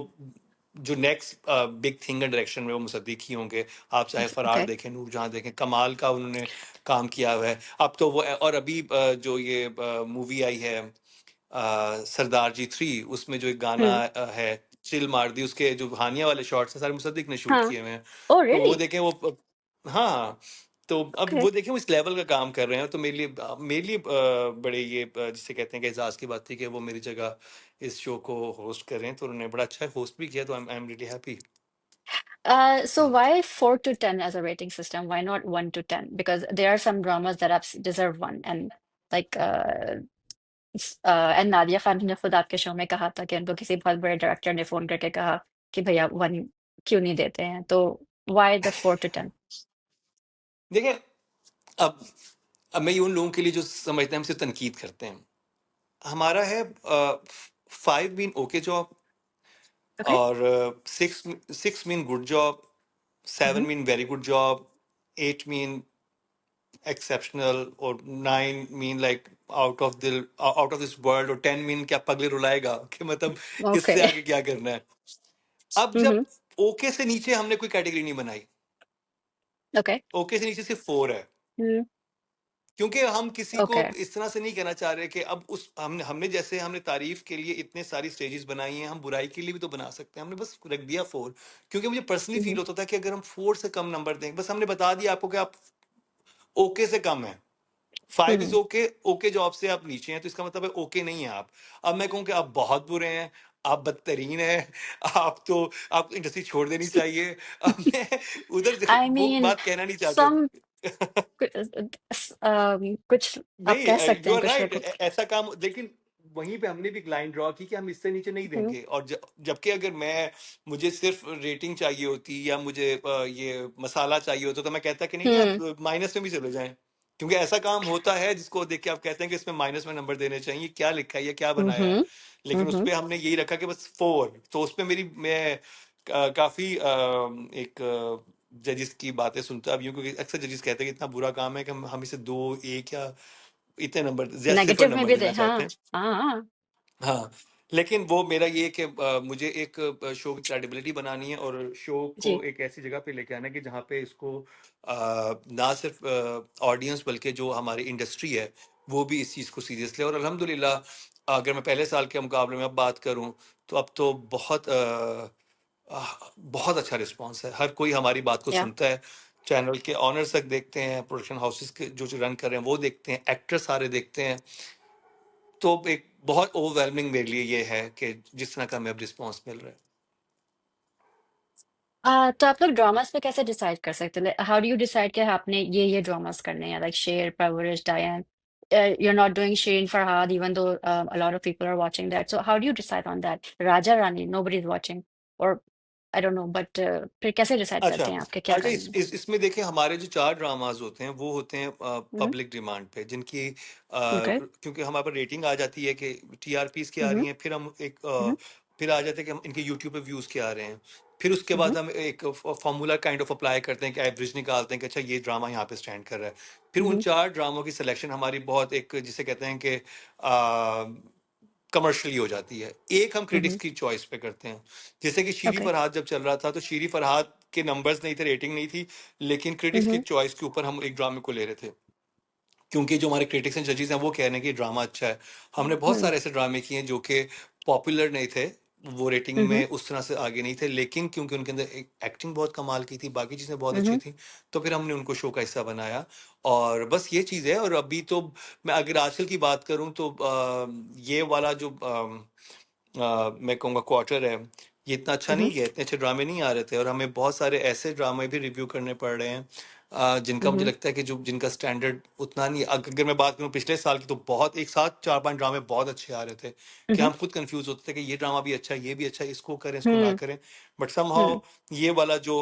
[SPEAKER 1] जो नेक्स्ट बिग थिंग डायरेक्शन में वो मुसद्दिक ही होंगे। आप चाहे फरार
[SPEAKER 2] ओके।
[SPEAKER 1] देखें, नूरजहां देखें, कमाल का उन्होंने काम किया हुआ है। अब तो वो, और अभी जो ये मूवी आई है सरदार जी 3, उसमें जो एक गाना
[SPEAKER 2] हम्म।
[SPEAKER 1] है चिल मार दी, उसके जो हानिया वाले शॉट्स हैं सारे मुसद्दिक ने शूट
[SPEAKER 2] हाँ।
[SPEAKER 1] किए हुए हैं।
[SPEAKER 2] ओ
[SPEAKER 1] तो वो
[SPEAKER 2] रियली?
[SPEAKER 1] देखें वो हाँ, तो अब
[SPEAKER 2] ओके।
[SPEAKER 1] वो देखें वो इस लेवल का काम कर रहे हैं, तो मेरे लिए बड़े ये जिसे कहते हैं कि एजाज की बात थी कि वो मेरी जगह इस शो को होस्ट कर रहे हैं, तो उन्होंने बड़ा अच्छा होस्ट भी किया, तो I am really happy.
[SPEAKER 2] So why 4 to 10 as a rating system? Why not 1 to 10? Because there are some dramas that deserve one, and like and Nadia Khan ने खुद आपके शो में कहा था कि उनको किसी बहुत बड़े डायरेक्टर ने फोन करके कहा कि भैया 1 क्यों नहीं देते हैं, तो why the 4 to 10?
[SPEAKER 1] देखिए, अब अब मैं ये उन लोगों के लिए जो समझते हैं हम सिर्फ तनकीद करते हैं, हमारा है 5 मीन ओके जॉब,
[SPEAKER 2] Okay.
[SPEAKER 1] और 6 mean good job, 7
[SPEAKER 2] Mm-hmm.
[SPEAKER 1] Mean very good job, 8 mean exceptional, और 9 mean like out of this world, और 10 मीन क्या पगले रुलाएगा कि मतलब इससे
[SPEAKER 2] Okay.
[SPEAKER 1] आगे क्या करना है। अब जब
[SPEAKER 2] Mm-hmm.
[SPEAKER 1] ओके से नीचे हमने कोई कैटेगरी नहीं बनाई,
[SPEAKER 2] Okay.
[SPEAKER 1] ओके से नीचे सिर्फ 4 है,
[SPEAKER 2] Mm-hmm.
[SPEAKER 1] क्योंकि हम किसी को
[SPEAKER 2] Okay.
[SPEAKER 1] इस तरह से नहीं कहना चाह रहे कि अब उस हमने हमने जैसे हमने तारीफ के लिए इतने सारी स्टेजेस बनाई हैं, हम बुराई के लिए भी तो बना सकते हैं, हमने बस रख दिया 4। क्योंकि मुझे पर्सनली
[SPEAKER 2] Mm-hmm.
[SPEAKER 1] फील होता था कि अगर हम 4 से कम नंबर दें, बस हमने बता दिया आपको कि आप ओके से कम है, 5 is
[SPEAKER 2] Mm-hmm.
[SPEAKER 1] Okay, okay job से आप नीचे हैं, तो इसका मतलब है ओके नहीं है आप। अब मैं कहूँ कि आप बहुत बुरे हैं, आप बदतरीन हैं, आप तो आपको इंडस्ट्री छोड़ देनी चाहिए। अब मैं उधर
[SPEAKER 2] I
[SPEAKER 1] वो
[SPEAKER 2] mean,
[SPEAKER 1] बात कहना नहीं
[SPEAKER 2] some
[SPEAKER 1] चाहता।
[SPEAKER 2] कुछ आप
[SPEAKER 1] नहीं,
[SPEAKER 2] कह सकते
[SPEAKER 1] यू
[SPEAKER 2] हैं
[SPEAKER 1] आर
[SPEAKER 2] कुछ
[SPEAKER 1] राइट,
[SPEAKER 2] लोगों।
[SPEAKER 1] ऐसा काम, लेकिन वहीं पे हमने भी एक लाइन ड्रॉ की कि हम इससे नीचे नहीं
[SPEAKER 2] हम्म।
[SPEAKER 1] देंगे। और जबकि अगर मुझे सिर्फ रेटिंग चाहिए होती, या मुझे ये मसाला चाहिए होता, तो मैं कहता कि नहीं नहीं,
[SPEAKER 2] हम्म।
[SPEAKER 1] आप माइनस में भी चले जाएं। क्योंकि ऐसा काम होता है जिसको देख के आप कहते हैं कि इसमें माइनस में नंबर देने चाहिए, क्या लिखा है, ये क्या बनाया है।
[SPEAKER 2] हम्म।
[SPEAKER 1] लेकिन उस
[SPEAKER 2] हम्म।
[SPEAKER 1] पे हमने यही रखा कि बस 4, तो उस पे मैं काफी एक जजिस की बातें सुनता अब यूं, क्योंकि अक्सर जजिस कहते हैं कि इतना बुरा काम है कि हम इसे 2, 1 या इतने नंबर, ज्यादा सिफर
[SPEAKER 2] नेगेटिव में
[SPEAKER 1] नंबर
[SPEAKER 2] भी दे,
[SPEAKER 1] देना
[SPEAKER 2] हाँ।
[SPEAKER 1] चाहते हैं।
[SPEAKER 2] हाँ हाँ।
[SPEAKER 1] हाँ, लेकिन वो मेरा ये है कि मुझे एक शो की क्रेडिबिलिटी बनानी है, और शो को
[SPEAKER 2] जी।
[SPEAKER 1] एक ऐसी जगह पे लेके आना है कि जहाँ पे इसको ना सिर्फ ऑडियंस बल्कि जो हमारी इंडस्ट्री है वो भी इस चीज़ को सीरियस ले। और अल्हम्दुलिल्लाह, अगर मैं पहले साल के मुकाबले में अब बात करूं, तो अब तो बहुत अच्छा रिस्पांस है, हर कोई हमारी बात को
[SPEAKER 2] या।
[SPEAKER 1] सुनता है। चैनल के ऑनर्स तक देखते हैं, प्रोडक्शन हाउसेस के जो रन कर रहे हैं वो देखते हैं, एक्टर सारे देखते हैं। तो एक बहुत ओवरवेलमिंग मेरे लिए ये है कि जिस तरह का हमें अब रिस्पॉन्स मिल रहा है।
[SPEAKER 2] तो आप लोग ड्रामास पे कैसे डिसाइड कर सकते हो? हाउ डू यू डिसाइड कि आपने ये ड्रामास करने हैं, लाइक शेर, परवरिश, डायन? You're not doing Shireen Farhad, even though a lot of people are watching that. So how do you decide on that? Raja Rani, nobody's watching, or I don't know, but फिर कैसे decide
[SPEAKER 1] अच्छा,
[SPEAKER 2] करते हैं आपके क्या
[SPEAKER 1] अच्छा,
[SPEAKER 2] करना है?
[SPEAKER 1] इसमें देखिए, हमारे जो 4 ड्रामाज़ होते हैं, वो होते हैं
[SPEAKER 2] हम्म।
[SPEAKER 1] पब्लिक डिमांड पे, जिनकी
[SPEAKER 2] ओके।
[SPEAKER 1] क्योंकि हमारे पास रेटिंग आ जाती है कि टीआरपीज़ क्या आ रही
[SPEAKER 2] हम्म।
[SPEAKER 1] हैं, फिर हम
[SPEAKER 2] हम्म।
[SPEAKER 1] फिर आ जाते हैं कि हम इनके यूट्यूब पे व्यूज़ क्या आ रहे हैं। फिर उसके बाद
[SPEAKER 2] हम्म।
[SPEAKER 1] हम एक फ़ॉर्मूला काइंड ऑफ अप्लाई करते हैं कि एवरेज निकालते हैं कि अच्छा ये ड्रामा यहाँ पे स्टैंड कर रहा है। फिर उन
[SPEAKER 2] हम्म।
[SPEAKER 1] 4 ड्रामों की सिलेक्शन हमारी बहुत एक जिसे कहते हैं कि कमर्शियली हो जाती है। एक हम क्रिटिक्स
[SPEAKER 2] Mhm.
[SPEAKER 1] की चॉइस पे करते हैं। जैसे कि शीरी
[SPEAKER 2] Okay.
[SPEAKER 1] फरहाद जब चल रहा था, तो शीरी फरहाद के नंबर्स नहीं थे, रेटिंग नहीं थी, लेकिन क्रिटिक्स की
[SPEAKER 2] Mhm.
[SPEAKER 1] चॉइस के ऊपर हम एक ड्रामे को ले रहे थे। क्योंकि जो हमारे क्रिटिक्स एंड जजेस हैं वो कह रहे हैं कि ड्रामा अच्छा है। हमने बहुत
[SPEAKER 2] Mhm.
[SPEAKER 1] सारे ऐसे ड्रामे किए हैं जो कि पॉपुलर नहीं थे, वो रेटिंग
[SPEAKER 2] Mhm.
[SPEAKER 1] में उस तरह से आगे नहीं थे, लेकिन क्योंकि उनके अंदर एक एक्टिंग बहुत कमाल की थी, बाकी चीज़ें बहुत अच्छी
[SPEAKER 2] Mhm.
[SPEAKER 1] थी, तो फिर हमने उनको शो का हिस्सा बनाया। और बस ये चीज़ है। और अभी तो मैं अगर आजकल की बात करूँ तो ये वाला जो मैं कहूँगा क्वार्टर है, ये इतना अच्छा नहीं
[SPEAKER 2] Mhm.
[SPEAKER 1] गया, इतने अच्छे ड्रामे नहीं आ रहे थे, और हमें बहुत सारे ऐसे ड्रामे भी रिव्यू करने पड़ रहे हैं जिनका मुझे
[SPEAKER 2] Mhm.
[SPEAKER 1] लगता है कि जो जिनका स्टैंडर्ड उतना नहीं है। अगर मैं बात करूँ पिछले साल की, तो बहुत एक साथ 4-5 ड्रामे बहुत अच्छे आ रहे थे, कि
[SPEAKER 2] Mhm.
[SPEAKER 1] हम खुद कन्फ्यूज़ होते थे कि ये ड्रामा भी अच्छा है, ये भी अच्छा है, इसको करें, इसको ना
[SPEAKER 2] Hmm.
[SPEAKER 1] करें। But somehow
[SPEAKER 2] Hmm.
[SPEAKER 1] ये वाला जो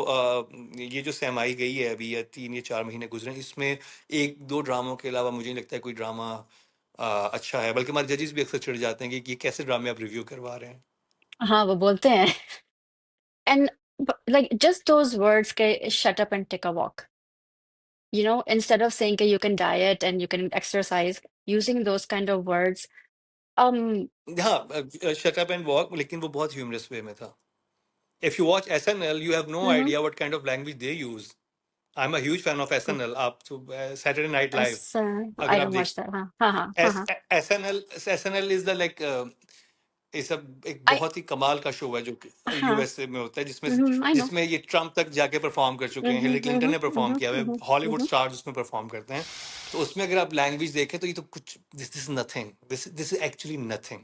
[SPEAKER 1] ये जो सहमाई गई है अभी, या 3 या 4 महीने गुज़रे हैं, इसमें 1-2 ड्रामों के अलावा मुझे नहीं लगता है कोई ड्रामा अच्छा है। बल्कि हमारे जजेस भी अक्सर चिढ़ जाते हैं कि ये कैसे ड्रामे आप रिव्यू करवा रहे हैं।
[SPEAKER 2] हाँ, वो बोलते हैं। And like just those words के shut up and take a walk. Instead of saying that you can diet and you can exercise, using those kind of words. Um,
[SPEAKER 1] हाँ, शट अप एंड वॉक, लेकिन वो बहुत humorous way में था। If you watch SNL, you have no
[SPEAKER 2] mhm.
[SPEAKER 1] Idea what kind of language they use. I am a huge fan of SNL. आप तो Saturday night live
[SPEAKER 2] I
[SPEAKER 1] अगर आप
[SPEAKER 2] don't
[SPEAKER 1] देख,
[SPEAKER 2] watch that. हाँ हाँ हाँ हाँ हाँ
[SPEAKER 1] एसएनएल इज द लाइक इस एक
[SPEAKER 2] I
[SPEAKER 1] बहुत ही कमाल का शो है जो कि
[SPEAKER 2] हाँ
[SPEAKER 1] यूएसए में होता है, जिसमें
[SPEAKER 2] I know.
[SPEAKER 1] जिसमें ये ट्रम्प तक जाके परफॉर्म कर चुके हैं, हिलरी क्लिंटन ने परफॉर्म किया है, हॉलीवुड
[SPEAKER 2] Mhm.
[SPEAKER 1] स्टार्स उसमें परफॉर्म करते हैं। तो उसमें अगर आप लैंग्वेज देखें तो ये तो कुछ, this is nothing, this is actually nothing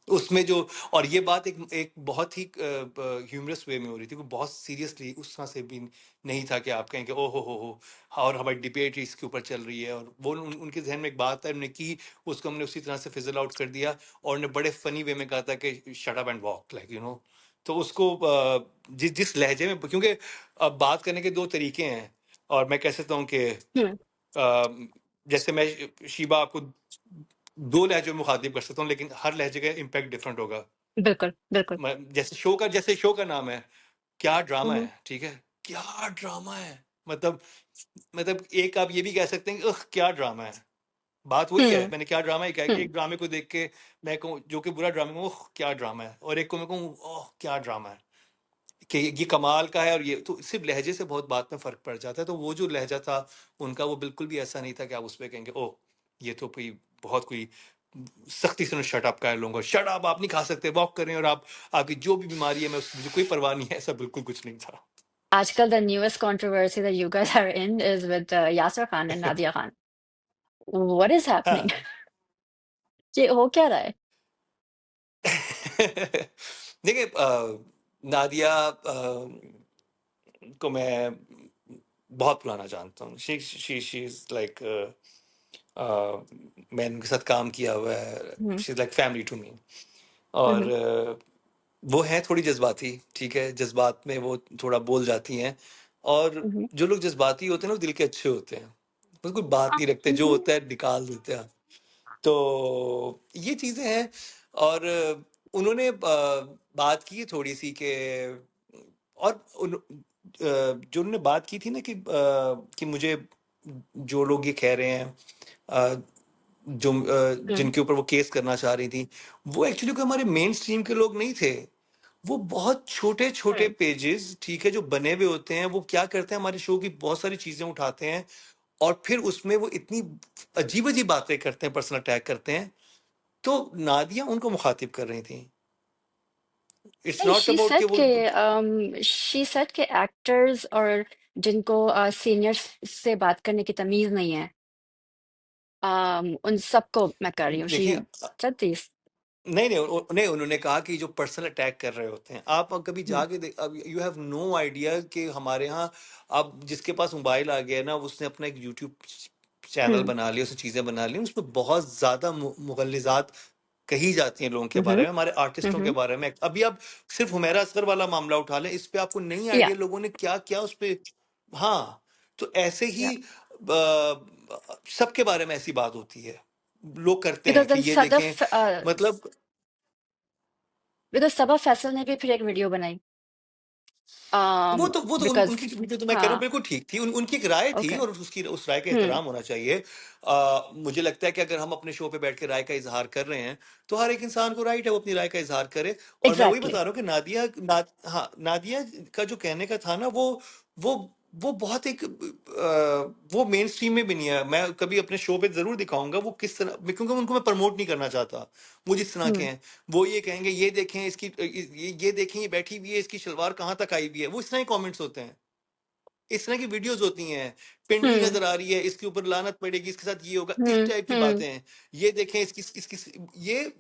[SPEAKER 1] उसमें जो। और ये बात एक एक बहुत ही ह्यूमरस वे में हो रही थी, वो बहुत सीरियसली उस तरह से भी नहीं था कि आप कहें कि ओ हो, और हमारी डिबेट इसके ऊपर चल रही है, और वो उनके जहन में एक बात है, उन्होंने की, उसको हमने उसी तरह से फिजल आउट कर दिया, और उन्हें बड़े फनी वे में कहा था कि shut up and walk, like तो उसको जिस जिस लहजे में, क्योंकि अब बात करने के दो तरीके हैं, और मैं कह सकता हूँ कि
[SPEAKER 2] Hmm.
[SPEAKER 1] जैसे मैं शीबा आपको दो लहजों में मुखातिब कर सकता हूँ, लेकिन हर लहजे का इम्पैक्ट डिफरेंट होगा।
[SPEAKER 2] बिल्कुल बिल्कुल.
[SPEAKER 1] जैसे शो का नाम है क्या ड्रामा
[SPEAKER 2] Mhm.
[SPEAKER 1] है, ठीक है, क्या ड्रामा है, मतलब एक आप ये भी कह सकते हैं कि क्या ड्रामा है। बात वही है,
[SPEAKER 2] Hmm.
[SPEAKER 1] मैंने क्या ड्रामा है कहा कि
[SPEAKER 2] Hmm.
[SPEAKER 1] एक ड्रामे को देख के मैं कहूँ जो कि बुरा ड्रामा है, ओह क्या ड्रामा है, और एक को मैं कहूँ ओह क्या ड्रामा है, कि ये कमाल का है। और ये तो सिर्फ लहजे से बहुत बात में फ़र्क पड़ जाता है। तो वो जो लहजा था उनका, वो बिल्कुल भी ऐसा नहीं था कि आप उस पे कहेंगे ओह! ये तो कोई बहुत कोई सख्ती से उन्हें शट अप कह लूँगा, शट अप आप नहीं खा सकते, वॉक कर रहे हैं, और आप आपकी जो भी बीमारी है मैं उस मुझे कोई परवाह नहीं है, ऐसा बिल्कुल कुछ नहीं था।
[SPEAKER 2] आजकल the newest controversy that you guys are in is with Yasir Khan and Nadia Khan. What is happening?
[SPEAKER 1] हाँ।
[SPEAKER 2] ये हो क्या रहा है?
[SPEAKER 1] देखिए नादिया को मैं बहुत पुराना जानता हूँ। शी इज़ लाइक मैंने उनके साथ काम किया हुआ है,
[SPEAKER 2] Mhm.
[SPEAKER 1] She is like family to me. और
[SPEAKER 2] Mhm.
[SPEAKER 1] वो हैं थोड़ी जज़्बाती, ठीक है? जज़्बात में वो थोड़ा बोल जाती हैं, और
[SPEAKER 2] Mhm.
[SPEAKER 1] जो लोग जज़्बाती होते हैं ना, वो दिल के अच्छे होते हैं। वो कोई बात नहीं रखते, जो
[SPEAKER 2] Mhm.
[SPEAKER 1] होता है निकाल देते हैं। तो ये चीज़ें हैं। और उन्होंने बात की है थोड़ी-सी कि, और जो उन्होंने बात की थी ना कि मुझे जो लोग ये कह रहे हैं, अ,
[SPEAKER 2] Mhm.
[SPEAKER 1] जिनके ऊपर वो केस करना चाह रही थी, वो एक्चुअली कोई हमारे मेन स्ट्रीम के लोग नहीं थे। वो बहुत छोटे-छोटे
[SPEAKER 2] Mhm.
[SPEAKER 1] पेजेज़, ठीक है, जो बने हुए होते हैं, वो क्या करते हैं, हमारे शो की बहुत सारी चीज़ें उठाते हैं, और फिर उसमें वो इतनी अजीब-अजीब बातें करते हैं, पर्सनल अटैक करते हैं। तो नादिया उनको मुखातिब कर रही थी। इट्स
[SPEAKER 2] नहीं,
[SPEAKER 1] नॉट अबाउट कि वो
[SPEAKER 2] she said कि एक्टर्स और जिनको सीनियर्स से बात करने की तमीज नहीं है, उन सबको मैं कर रही हूँ. She
[SPEAKER 1] देखिए
[SPEAKER 2] said this.
[SPEAKER 1] नहीं, उन्होंने कहा कि जो पर्सनल अटैक कर रहे होते हैं, आप कभी
[SPEAKER 2] हम्म.
[SPEAKER 1] जाके अब यू हैव नो आइडिया कि हमारे यहाँ, अब जिसके पास मोबाइल आ गया है ना, उसने अपना एक यूट्यूब चैनल
[SPEAKER 2] हम्म.
[SPEAKER 1] बना लिया, उसने चीज़ें बना ली, उसमें बहुत ज़्यादा मुगल्लिज़ात कही जाती हैं लोगों के बारे
[SPEAKER 2] हम्म.
[SPEAKER 1] में, हमारे आर्टिस्टों के
[SPEAKER 2] हम्म.
[SPEAKER 1] बारे में। अभी आप सिर्फ हुमैरा असगर वाला मामला उठा लें, इस पे आपको नहीं
[SPEAKER 2] या
[SPEAKER 1] आइडिया लोगों ने क्या किया उस पे। हाँ, तो ऐसे
[SPEAKER 2] या
[SPEAKER 1] ही सबके बारे में ऐसी बात होती है, लोग करते हैं
[SPEAKER 2] बिकॉज
[SPEAKER 1] कि
[SPEAKER 2] देन
[SPEAKER 1] ये देखें,
[SPEAKER 2] सदफ
[SPEAKER 1] मतलब
[SPEAKER 2] बिकॉज सबा फैसल ने भी फिर एक वीडियो बनाई.
[SPEAKER 1] वो तो उनकी
[SPEAKER 2] Because
[SPEAKER 1] वीडियो तो मैं कह रहा हूँ
[SPEAKER 2] हाँ,
[SPEAKER 1] बिल्कुल ठीक थी। उनकी एक राय थी
[SPEAKER 2] okay.
[SPEAKER 1] और उसकी उस राय का
[SPEAKER 2] Hmm.
[SPEAKER 1] एहतराम होना चाहिए। मुझे लगता है कि अगर हम अपने शो पे बैठ के राय का इज़हार कर रहे हैं, तो हर एक इंसान को राइट है वो अपनी राय का इज़हार करे। और मैं वही बता
[SPEAKER 2] Exactly.
[SPEAKER 1] रहा हूँ कि नादिया का जो कहने का था ना वो वो बहुत एक वो मेनस्ट्रीम में भी नहीं है। मैं कभी अपने शो पे ज़रूर दिखाऊँगा वो किस तरह, क्योंकि उनको मैं प्रमोट नहीं करना चाहता। वो जिस तरह के
[SPEAKER 2] Hmm.
[SPEAKER 1] हैं, वो ये कहेंगे ये देखें इसकी ये देखें ये बैठी हुई है, इसकी शलवार कहाँ तक आई हुई है। वो इस तरह के कमेंट्स होते हैं, इस तरह की वीडियोस होती हैं। पिंडली
[SPEAKER 2] Hmm.
[SPEAKER 1] नजर आ रही है, इसके ऊपर लानत पड़ेगी, इसके साथ ये होगा, इस
[SPEAKER 2] Hmm.
[SPEAKER 1] टाइप की
[SPEAKER 2] Hmm.
[SPEAKER 1] बातें हैं। ये देखें इसकी ये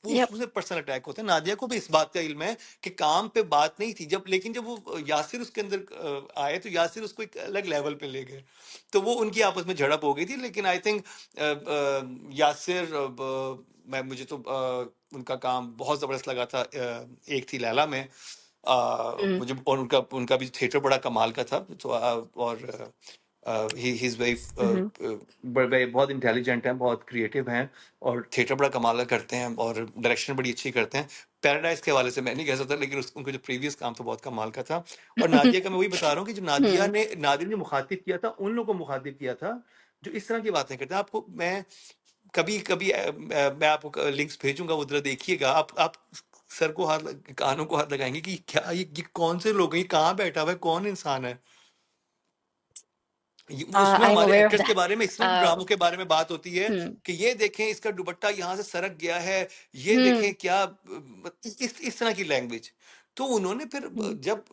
[SPEAKER 2] Yep.
[SPEAKER 1] उससे पर्सनल अटैक होते हैं। नादिया को भी इस बात का इल्म है कि काम पे बात नहीं थी, लेकिन जब वो यासिर उसके अंदर आए तो यासिर उसको एक अलग लेवल पे ले गए। तो वो उनकी आपस में झड़प हो गई थी। लेकिन आई थिंक यासिर मुझे तो उनका काम बहुत जबरदस्त लगा था। एक थी लैला में,
[SPEAKER 2] Hmm.
[SPEAKER 1] मुझे, और उनका उनका भी थिएटर बड़ा कमाल का था। तो और ही इज
[SPEAKER 2] Mm-hmm.
[SPEAKER 1] वेरी बहुत इंटेलिजेंट हैं, बहुत क्रिएटिव हैं, और थिएटर बड़ा कमाल का करते हैं, और डायरेक्शन बड़ी अच्छी करते हैं। पैराडाइज के हवाले से मैं नहीं कह सकता, लेकिन उनका जो प्रीवियस काम था बहुत कमाल का था। और नादिया का मैं वही बता रहा हूँ कि जो
[SPEAKER 2] Hmm.
[SPEAKER 1] नादिया ने मुखातिब किया था, उन लोगों को मुखातिब किया था जो इस तरह की बातें करते हैं। आपको मैं कभी कभी मैं आपको लिंक्स भेजूंगा, उधर देखिएगा। आप सर को कानों को हाथ लगाएंगे कि क्या ये कौन से लोग हैं, ये कहाँ बैठा हुआ है, कौन इंसान है। वो उसमें
[SPEAKER 2] I'm
[SPEAKER 1] हमारे
[SPEAKER 2] aware of
[SPEAKER 1] एक्टर्स के
[SPEAKER 2] that.
[SPEAKER 1] बारे में, इस तरह के
[SPEAKER 2] Uh,
[SPEAKER 1] ड्रामों के बारे में बात होती है
[SPEAKER 2] hmm.
[SPEAKER 1] कि ये देखें इसका दुपट्टा यहाँ से सरक गया है, ये
[SPEAKER 2] Hmm.
[SPEAKER 1] देखें क्या इस तरह की लैंग्वेज। तो उन्होंने फिर
[SPEAKER 2] Hmm.
[SPEAKER 1] जब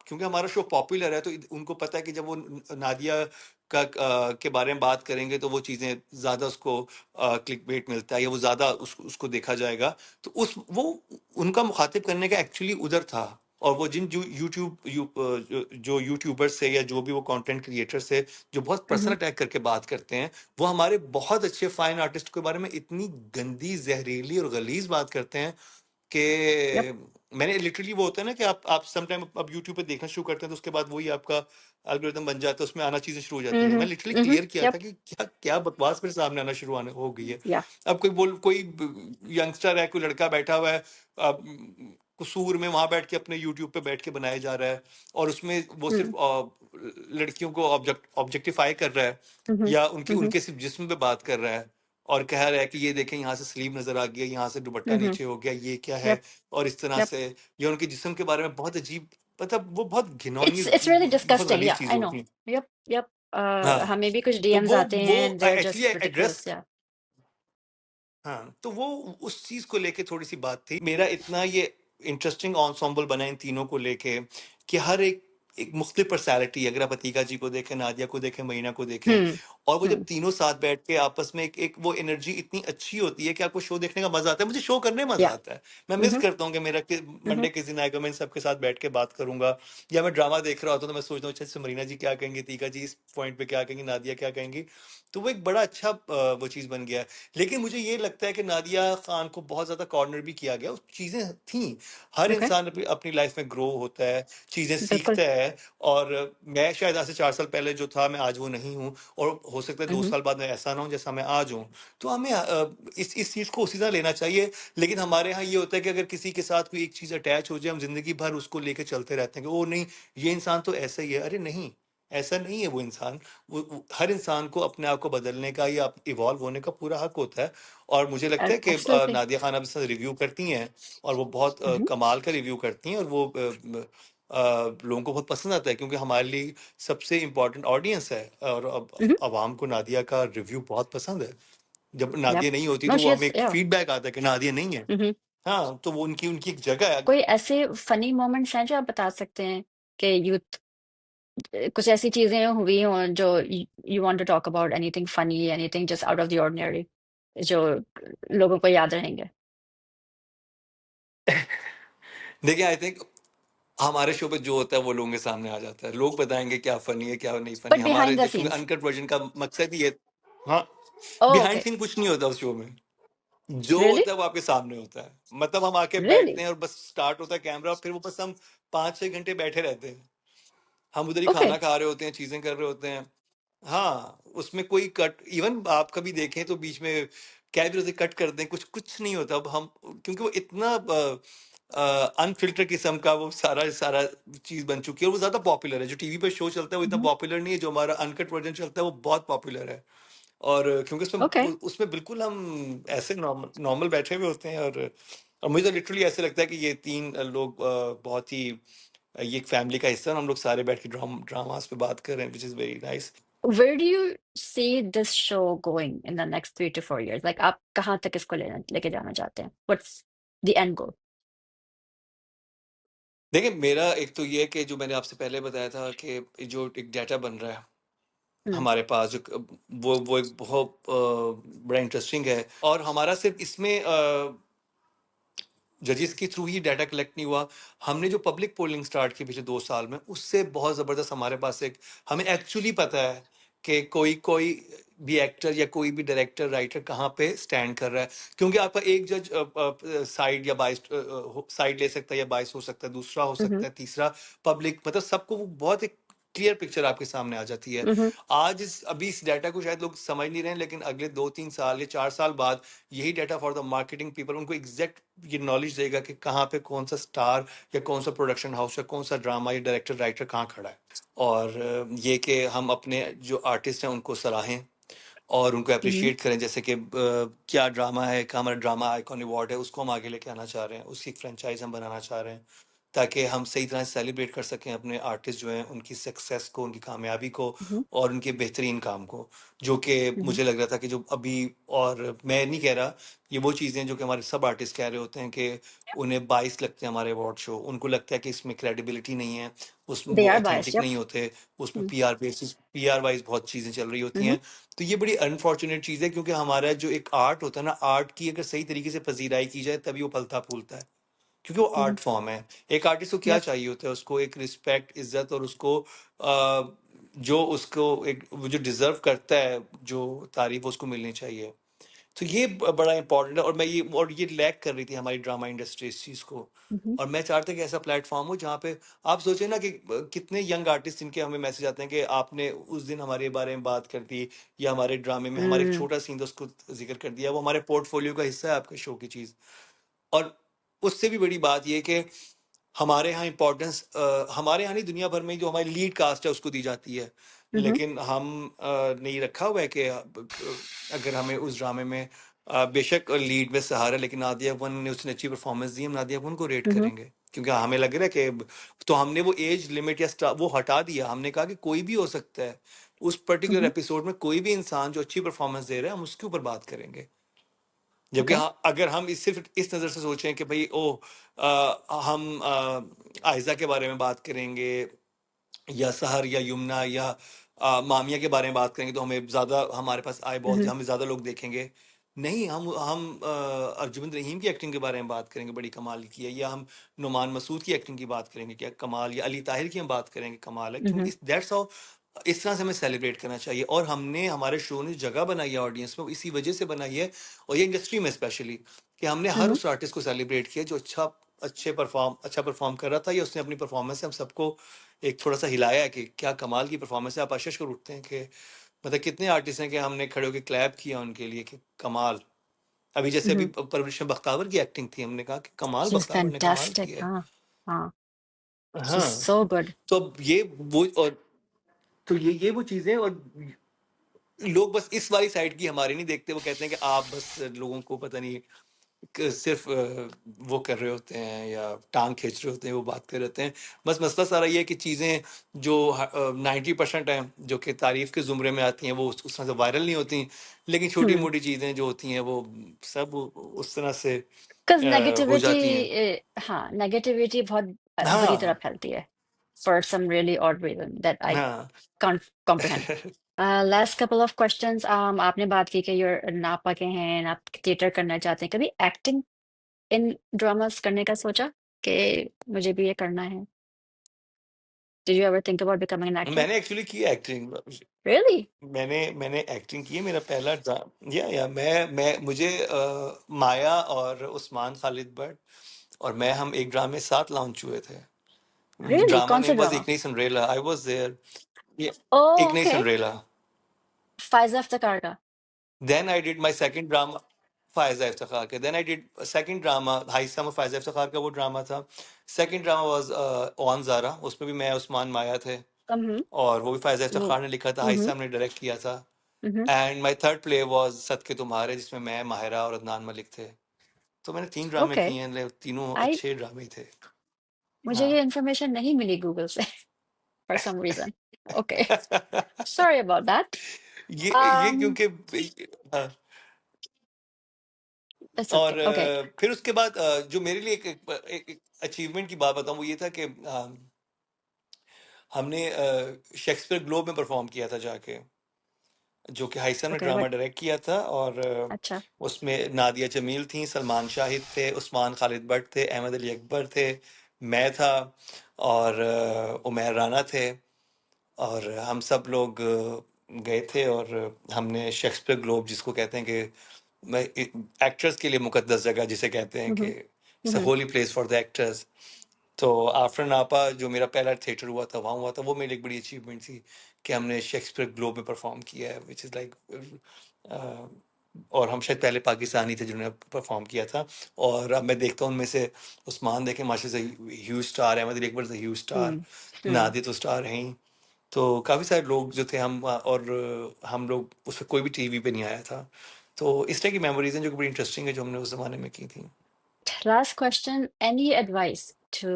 [SPEAKER 1] क्योंकि हमारा शो पॉपुलर है, तो उनको पता है कि जब वो नादिया के बारे में बात करेंगे तो वो चीजें ज्यादा उसको क्लिक बेट मिलता है, या वो ज्यादा उसको देखा जाएगा। तो वो उनका मुखातिब करने का एक्चुअली उधर था। और वो जिन जो यूट्यूबर से, या जो भी वो कंटेंट क्रिएटर से जो बहुत
[SPEAKER 2] Mm-hmm.
[SPEAKER 1] पर्सनल अटैक करके बात करते हैं, वो हमारे बहुत अच्छे फाइन आर्टिस्ट के बारे में इतनी गंदी, जहरीली और गलीज बात करते हैं
[SPEAKER 2] Yep.
[SPEAKER 1] कि मैंने लिटरली, वो होता है ना कि आप सम टाइम अब यूट्यूब पे देखना शुरू करते हैं, तो उसके बाद वही आपका एल्गोरिदम बन जाता है, उसमें आना चीजें शुरू हो जाती हैं।
[SPEAKER 2] Mm-hmm.
[SPEAKER 1] मैं लिटरली
[SPEAKER 2] Mm-hmm.
[SPEAKER 1] क्लियर किया था
[SPEAKER 2] Yep.
[SPEAKER 1] कि क्या क्या बकवास मेरे सामने आना शुरू आने हो गई है।
[SPEAKER 2] Yeah.
[SPEAKER 1] अब कोई यंगस्टर है, कोई लड़का बैठा हुआ है, अब कसूर में वहां बैठ के अपने यूट्यूब पे बैठ के बनाया जा रहा है, और उसमें वो सिर्फ
[SPEAKER 2] Mm.
[SPEAKER 1] लड़कियों को ऑब्जेक्टिफाई कर रहा है,
[SPEAKER 2] Mm-hmm.
[SPEAKER 1] या
[SPEAKER 2] Mm-hmm.
[SPEAKER 1] उनके सिर्फ जिस्म पे बात कर रहा है, और कह रहा है कि ये देखें यहाँ से स्लीव नजर आ गया, यहाँ से दुपट्टा
[SPEAKER 2] Mm-hmm.
[SPEAKER 1] नीचे हो गया, ये क्या है।
[SPEAKER 2] Yep.
[SPEAKER 1] और इस तरह
[SPEAKER 2] Yep.
[SPEAKER 1] से, या उनके जिस्म के बारे में बहुत अजीब, मतलब वो बहुत घिनौनी,
[SPEAKER 2] It's really
[SPEAKER 1] बहुत
[SPEAKER 2] disgusting.
[SPEAKER 1] गलीज
[SPEAKER 2] Yeah,
[SPEAKER 1] चीजें
[SPEAKER 2] I
[SPEAKER 1] होती
[SPEAKER 2] know.
[SPEAKER 1] हैं।
[SPEAKER 2] Yep. Yep.
[SPEAKER 1] हाँ,
[SPEAKER 2] हमें भी कुछ
[SPEAKER 1] तो
[SPEAKER 2] DMs आते
[SPEAKER 1] वो
[SPEAKER 2] हैं. They're
[SPEAKER 1] actually
[SPEAKER 2] just
[SPEAKER 1] address,
[SPEAKER 2] ridiculous. Yeah.
[SPEAKER 1] हाँ, तो वो उस चीज को लेके थोड़ी सी बात थी। मेरा इतना ये इंटरेस्टिंग ensemble बना इन तीनों को लेके कि हर एक मुख्तलिफ पर्सनैलिटी, अगर आप अतीका जी को देखें, नादिया को देखें, महीना को देखें,
[SPEAKER 2] Hmm.
[SPEAKER 1] और वो जब
[SPEAKER 2] Hmm.
[SPEAKER 1] तीनों साथ बैठ के आपस में एक वो एनर्जी इतनी अच्छी होती है कि आपको शो देखने का मजा आता है। मुझे शो करने में मजा
[SPEAKER 2] Yeah.
[SPEAKER 1] आता है। मैं मिस
[SPEAKER 2] Mm-hmm.
[SPEAKER 1] करता हूँ कि मेरा
[SPEAKER 2] Mm-hmm.
[SPEAKER 1] मंडे किस दिन आएगा, मैं इन सबके साथ बैठ के बात करूंगा, या मैं ड्रामा देख रहा होता हूँ तो मैं सोचता हूँ अच्छा मरीना जी क्या कहेंगे, तीका जी इस पॉइंट पे क्या कहेंगे, नादिया क्या कहेंगी। तो वो एक बड़ा अच्छा वो चीज बन गया है। लेकिन मुझे ये लगता है कि नादिया खान को बहुत ज्यादा कॉर्नर भी किया गया। उस चीजें थी, हर
[SPEAKER 2] Okay.
[SPEAKER 1] इंसान अपनी लाइफ में ग्रो होता है, चीजें
[SPEAKER 2] बिल्कुल.
[SPEAKER 1] सीखता है। और मैं शायद आज से 4 साल पहले जो था, मैं आज वो नहीं हूँ, और हो सकता है दो
[SPEAKER 2] Mm-hmm.
[SPEAKER 1] साल बाद मैं ऐसा ना हूँ जैसा मैं आज हूँ। तो हमें इस चीज को उसी तरह लेना चाहिए। लेकिन हमारे यहाँ ये होता है कि अगर किसी के साथ कोई एक चीज अटैच हो जाए, हम जिंदगी भर उसको लेके चलते रहते हैं कि ओ नहीं, ये इंसान तो ऐसा ही है। अरे नहीं, ऐसा नहीं है वो इंसान। हर इंसान को अपने आप को बदलने का या इवॉल्व होने का पूरा हक होता है। और मुझे लगता है कि
[SPEAKER 2] Absolutely.
[SPEAKER 1] नादिया खान अब इस रिव्यू करती हैं, और वो बहुत
[SPEAKER 2] Mm-hmm.
[SPEAKER 1] कमाल का रिव्यू करती हैं, और वो लोगों को बहुत पसंद आता है, क्योंकि हमारे लिए सबसे इम्पोर्टेंट ऑडियंस है। और अब
[SPEAKER 2] Mm-hmm.
[SPEAKER 1] आवाम को नादिया का रिव्यू बहुत पसंद है। जब
[SPEAKER 2] Yep.
[SPEAKER 1] नादिया नहीं होती
[SPEAKER 2] No,
[SPEAKER 1] तो वो
[SPEAKER 2] she
[SPEAKER 1] हमें
[SPEAKER 2] is.
[SPEAKER 1] एक
[SPEAKER 2] Yeah.
[SPEAKER 1] फीडबैक आता है कि नादिया नहीं है।
[SPEAKER 2] Mm-hmm.
[SPEAKER 1] हाँ, तो वो उनकी उनकी एक जगह है।
[SPEAKER 2] कोई ऐसे फनी मोमेंट्स हैं जो आप बता सकते हैं कि यूथ कुछ ऐसी चीजें हुई हों जो you want to talk about anything funny anything just out of the ordinary जो लोगों को याद रहेंगे.
[SPEAKER 1] देखिए, आई थिंक हमारे शो पे जो होता है वो लोगों के सामने आ जाता है। लोग बताएंगे क्या फनी है, क्या नहीं फनी।
[SPEAKER 2] बट
[SPEAKER 1] हमारे
[SPEAKER 2] बिहाइंड द
[SPEAKER 1] क्योंकि
[SPEAKER 2] सीन्स.
[SPEAKER 1] अनकट वर्जन का मकसद ही है। हाँ, बिहाइंड
[SPEAKER 2] ओके.
[SPEAKER 1] सीन कुछ नहीं होता उस शो में। जो
[SPEAKER 2] रियली.
[SPEAKER 1] होता है वो आपके सामने होता है। मतलब हम आके
[SPEAKER 2] रियली.
[SPEAKER 1] बैठते हैं, और बस स्टार्ट होता है कैमरा, फिर वो बस हम 5-6 घंटे बैठे रहते हैं। हम उधर ही
[SPEAKER 2] ओके.
[SPEAKER 1] खाना खा रहे होते हैं, चीजें कर रहे होते हैं। हाँ, उसमें कोई कट, इवन आप कभी देखें तो बीच में क्या भी होते कट कर दें, कुछ कुछ नहीं होता। अब हम, क्योंकि वो इतना अनफिल्टर किस्म का वो सारा सारा चीज बन चुकी है, और वो ज्यादा पॉपुलर है। जो टीवी पर शो चलता है वो इतना
[SPEAKER 2] हम्म।
[SPEAKER 1] पॉपुलर नहीं है, जो हमारा अनकट वर्जन चलता है वो बहुत पॉपुलर है। और क्योंकि उसमें
[SPEAKER 2] ओके।
[SPEAKER 1] उसमें बिल्कुल हम ऐसे नॉर्मल नॉर्मल बैठे हुए होते हैं, और मुझे तो लिटरली ऐसे लगता है कि ये तीन लोग बहुत ही ये एक फैमिली का हिस्सा है, और हम लोग सारे बैठ के ड्रामास पे बात कर रहे हैं, which is very nice.
[SPEAKER 2] Where do you see this show going in the next 3 to 4 years? Like आप कहाँ तक इसको लेके जाना चाहते हैं? What's the end goal?
[SPEAKER 1] देखिए, मेरा एक तो ये है कि जो मैंने आपसे पहले बताया था कि जो एक डाटा बन रहा है
[SPEAKER 2] हम्म।
[SPEAKER 1] हमारे पास, जो वो एक बहुत बड़ा इंटरेस्टिंग है, और हमारा सिर्फ इसमें जजेस के थ्रू ही डाटा कलेक्ट नहीं हुआ। हमने जो पब्लिक पोलिंग स्टार्ट की पिछले 2 साल में, उससे बहुत ज़बरदस्त हमारे पास एक, हमें एक्चुअली पता है कि कोई कोई भी एक्टर या कोई भी डायरेक्टर राइटर कहाँ पे स्टैंड कर रहा है। क्योंकि आपका एक जज साइड या बाइस साइड ले सकता है या बाइस हो सकता है, दूसरा हो
[SPEAKER 2] हम्म।
[SPEAKER 1] सकता है, तीसरा पब्लिक, मतलब सबको वो बहुत एक क्लियर पिक्चर आपके सामने आ जाती है।
[SPEAKER 2] हम्म।
[SPEAKER 1] आज अभी इस डाटा को शायद लोग समझ नहीं रहे हैं, लेकिन अगले 2-3 साल या 4 साल बाद यही data for the marketing people उनको एग्जैक्ट ये नॉलेज देगा कि कहाँ पे कौन सा स्टार या कौन सा प्रोडक्शन हाउस या कौन सा ड्रामा या डायरेक्टर राइटर कहाँ खड़ा है। और ये कि हम अपने जो आर्टिस्ट हैं उनको सराहें और उनको
[SPEAKER 2] हम्म।
[SPEAKER 1] अप्रिशिएट करें, जैसे कि क्या ड्रामा है, क्या हमारा ड्रामा आइकॉन अवार्ड है, उसको हम आगे लेके आना चाह रहे हैं, उसकी फ्रेंचाइज हम बनाना चाह रहे हैं, ताकि हम सही तरह से सेलिब्रेट कर सकें अपने आर्टिस्ट जो हैं उनकी सक्सेस को, उनकी कामयाबी को,
[SPEAKER 2] हम्म।
[SPEAKER 1] और उनके बेहतरीन काम को। जो कि
[SPEAKER 2] हम्म।
[SPEAKER 1] मुझे लग रहा था कि जो अभी, और मैं नहीं कह रहा, ये वो चीज़ें जो कि हमारे सब आर्टिस्ट कह रहे होते हैं कि उन्हें बाइस लगते हैं हमारे अवार्ड शो, उनको लगता है कि इसमें क्रेडिबिलिटी नहीं है, उसमें
[SPEAKER 2] They
[SPEAKER 1] वो
[SPEAKER 2] are biased.
[SPEAKER 1] Authentic
[SPEAKER 2] Yep.
[SPEAKER 1] नहीं होते, उसमें
[SPEAKER 2] हम्म।
[SPEAKER 1] पीआर बेसिस, पीआर वाइज बहुत चीज़ें चल रही होती
[SPEAKER 2] हम्म।
[SPEAKER 1] हैं। तो ये बड़ी अनफॉर्चुनेट चीज़ है, क्योंकि हमारा जो एक आर्ट होता है ना, आर्ट की अगर सही तरीके से पजीराई की जाए तभी वो फलता फूलता है, क्योंकि वो
[SPEAKER 2] हम्म।
[SPEAKER 1] आर्ट फॉर्म है। एक आर्टिस्ट को क्या
[SPEAKER 2] Yep.
[SPEAKER 1] चाहिए होता है? उसको एक रिस्पेक्ट, इज्जत, और उसको अ, जो उसको एक वो जो डिजर्व करता है, जो तारीफ उसको मिलनी चाहिए। तो ये बड़ा इंपॉर्टेंट है, और ये लैक कर रही थी हमारी ड्रामा इंडस्ट्री इस चीज़ को।
[SPEAKER 2] हम्म।
[SPEAKER 1] और मैं चाहता कि ऐसा प्लेटफॉर्म हो जहाँ पे आप सोचें ना कि कितने यंग आर्टिस्ट जिनके हमें मैसेज आते हैं कि आपने उस दिन हमारे बारे में बात कर दी, या हमारे ड्रामे में हमारे एक
[SPEAKER 2] हम्म।
[SPEAKER 1] छोटा सीन था उसको जिक्र कर दिया, वो हमारे पोर्टफोलियो का हिस्सा है आपके शो की चीज़। और उससे भी बड़ी बात ये कि हमारे यहाँ इम्पोर्टेंस, हमारे यहाँ नहीं, दुनिया भर में जो हमारी लीड कास्ट है उसको दी जाती है,
[SPEAKER 2] हम्म।
[SPEAKER 1] लेकिन हम नहीं रखा हुआ है कि अगर हमें उस ड्रामे में बेशक लीड में सहारा, लेकिन नादिया वन ने उसने अच्छी परफॉर्मेंस दी, हम नादिया वन को रेट
[SPEAKER 2] हम्म।
[SPEAKER 1] करेंगे, क्योंकि हमें लग रहा है कि, तो हमने वो एज लिमिट या वो हटा दिया। हमने कहा कि कोई भी हो सकता है उस पर्टिकुलर
[SPEAKER 2] हम्म।
[SPEAKER 1] एपिसोड में, कोई भी इंसान जो अच्छी परफॉर्मेंस दे रहा है हम उसके ऊपर बात करेंगे। जबकि
[SPEAKER 2] Okay.
[SPEAKER 1] हाँ, अगर हम सिर्फ इस नज़र से सोचें कि भाई ओ हम आयजा के बारे में बात करेंगे, या सहर या यमुना या मामिया के बारे में बात करेंगे, तो हमें ज़्यादा, हमारे पास आई बॉल,
[SPEAKER 2] हम्म।
[SPEAKER 1] हमें ज़्यादा लोग देखेंगे। नहीं, हम अर्जुबिंद रहीम की एक्टिंग के बारे में बात करेंगे, बड़ी कमाल की है, या हम नुमान मसूद की एक्टिंग की बात करेंगे, क्या कमाल, या अली ताहिर की हम बात करेंगे, कमाल है। क्योंकि
[SPEAKER 2] हम्म।
[SPEAKER 1] इस दैट्स हाउ, इस तरह से हमें सेलिब्रेट करना चाहिए। और हमने, हमारे शो ने जगह बनाई है ऑडियंस में, वो इसी वजह से बनाई है, और ये इंडस्ट्री में स्पेशली, कि हमने हर
[SPEAKER 2] हम्म।
[SPEAKER 1] उस आर्टिस्ट को सेलिब्रेट किया जो अच्छा परफॉर्म कर रहा था, या उसने अपनी परफॉर्मेंस से हम सबको एक थोड़ा सा हिलाया है कि क्या कमाल की परफॉर्मेंस है। आप आशीष को उठते हैं कि मतलब कितने आर्टिस्ट हैं कि हमने खड़े होकर क्लैप किया उनके लिए कि कमाल। अभी जैसे अभी
[SPEAKER 2] हम्म।
[SPEAKER 1] परवरिश में बख्तावर की एक्टिंग थी, हमने कहा कि कमाल,
[SPEAKER 2] She's
[SPEAKER 1] बख्तावर ने कमाल
[SPEAKER 2] fantastic.
[SPEAKER 1] किया है।
[SPEAKER 2] हाँ। हाँ। She's
[SPEAKER 1] हाँ,
[SPEAKER 2] so good.
[SPEAKER 1] तो अब ये वो, और तो ये वो चीजें, और लोग बस इस वाली साइड की हमारी नहीं देखते, वो कहते हैं कि आप बस लोगों को पता नहीं सिर्फ वो कर रहे होते हैं या टांग खींच रहे होते हैं, वो बात कर रहे होते हैं। बस मसला सारा ये है कि चीज़ें जो 90% हैं जो कि तारीफ के ज़ुमरे में आती हैं, वो उस तरह से वायरल नहीं होती, लेकिन छोटी
[SPEAKER 2] हम्म।
[SPEAKER 1] मोटी चीज़ें जो होती हैं वो सब उस तरह से
[SPEAKER 2] Because
[SPEAKER 1] हो जाती हैं।
[SPEAKER 2] हाँ, नेगेटिविटी बहुत बुरी तरह
[SPEAKER 1] हाँ,
[SPEAKER 2] फैलती है for some really odd reason that I
[SPEAKER 1] हाँ।
[SPEAKER 2] can't comprehend. Last couple of questions. आपने बात की कि you're नापा के हैं, आप थिएटर करना चाहते हैं, कभी एक्टिंग इन ड्रामास करने का सोचा कि मुझे भी ये करना है? Did you ever think about becoming an actor?
[SPEAKER 1] मैंने एक्चुअली की एक्टिंग,
[SPEAKER 2] Really?
[SPEAKER 1] मैंने एक्टिंग की है। मेरा पहला या मैं मुझे माया और उस्मान खालिद भट्ट और मैं, हम एक ड्रामे साथ लॉन्च हुए थे।
[SPEAKER 2] Really?
[SPEAKER 1] ड्रामा
[SPEAKER 2] कौन से
[SPEAKER 1] नेम वाज
[SPEAKER 2] ड्रामा?
[SPEAKER 1] एक नहीं सनरेला, आई वाज देयर।
[SPEAKER 2] Oh,
[SPEAKER 1] एक नहीं
[SPEAKER 2] okay.
[SPEAKER 1] सनरेला।
[SPEAKER 2] Faiza Aftakar का.
[SPEAKER 1] Then I did my second drama. Faiza Iftikhar के। Then I did second drama, Haisam और फायजा इफ्तिखार का वो ड्रामा था। Second drama was on Zara, उसमें भी मैं उस्मान माया थे,
[SPEAKER 2] Mm-hmm.
[SPEAKER 1] और वो भी फायजा
[SPEAKER 2] वो
[SPEAKER 1] इफ्तिखार ने लिखा था,
[SPEAKER 2] Mm-hmm.
[SPEAKER 1] हाइसम ने डायरेक्ट किया था।
[SPEAKER 2] Mm-hmm.
[SPEAKER 1] And my third play was सदके तुम्हारे, जिसमें मैं, माहिरा और अदनान मलिक थे। तो मैंने 3 ड्रामे
[SPEAKER 2] Okay.
[SPEAKER 1] किए हैं, तीनों
[SPEAKER 2] I
[SPEAKER 1] अच्छे ड्रामे थे।
[SPEAKER 2] मुझे
[SPEAKER 1] हाँ।
[SPEAKER 2] ये इन्फॉर्मेशन नहीं मिली गूगल से for some reason. Okay. Sorry about that.
[SPEAKER 1] ये
[SPEAKER 2] Um,
[SPEAKER 1] क्योंकि हाँ,
[SPEAKER 2] it's
[SPEAKER 1] और
[SPEAKER 2] okay. Okay.
[SPEAKER 1] फिर उसके बाद जो मेरे लिए एक अचीवमेंट की बात बताऊं, वो ये था कि हमने शेक्सपियर ग्लोब में परफॉर्म किया था जाके, जो कि हाइसन ने
[SPEAKER 2] Okay.
[SPEAKER 1] Drama
[SPEAKER 2] What?
[SPEAKER 1] डायरेक्ट किया था। और
[SPEAKER 2] अच्छा.
[SPEAKER 1] उसमें नादिया जमील थी, सलमान शाहिद थे, उस्मान खालिद भट्ट थे, अहमद अली अकबर थे, मैं था, और उमैर राना थे। और हम सब लोग गए थे, और हमने शेक्सपियर ग्लोब, जिसको कहते हैं कि एक्टर्स के लिए मुकद्दस जगह जिसे कहते हैं कि
[SPEAKER 2] Mm-hmm.
[SPEAKER 1] It's a
[SPEAKER 2] Mm-hmm.
[SPEAKER 1] Holy place for the actors. तो आफ्टर नापा जो मेरा पहला थिएटर हुआ था, वहाँ हुआ था, वो मेरी एक बड़ी अचीवमेंट थी कि हमने शेक्सपियर ग्लोब में परफॉर्म किया है, विच इज़ लाइक, और हम शायद पहले पाकिस्तानी थे जिन्होंने परफॉर्म किया था। और अब मैं देखता हूँ उनमें से उस्मान देखें, माशा से ह्यूज स्टार है, अहमद अकबर से ह्यूज स्टार,
[SPEAKER 2] Mm-hmm.
[SPEAKER 1] नादी तो स्टार हैं ही। तो काफ़ी सारे लोग जो थे, हम और हम लोग उस पर कोई भी टीवी पे नहीं आया था। तो इस तरह की मेमोरीज हैं जो कि बड़ी इंटरेस्टिंग है, जो हमने उस ज़माने में की थी।
[SPEAKER 2] Last question. Any advice to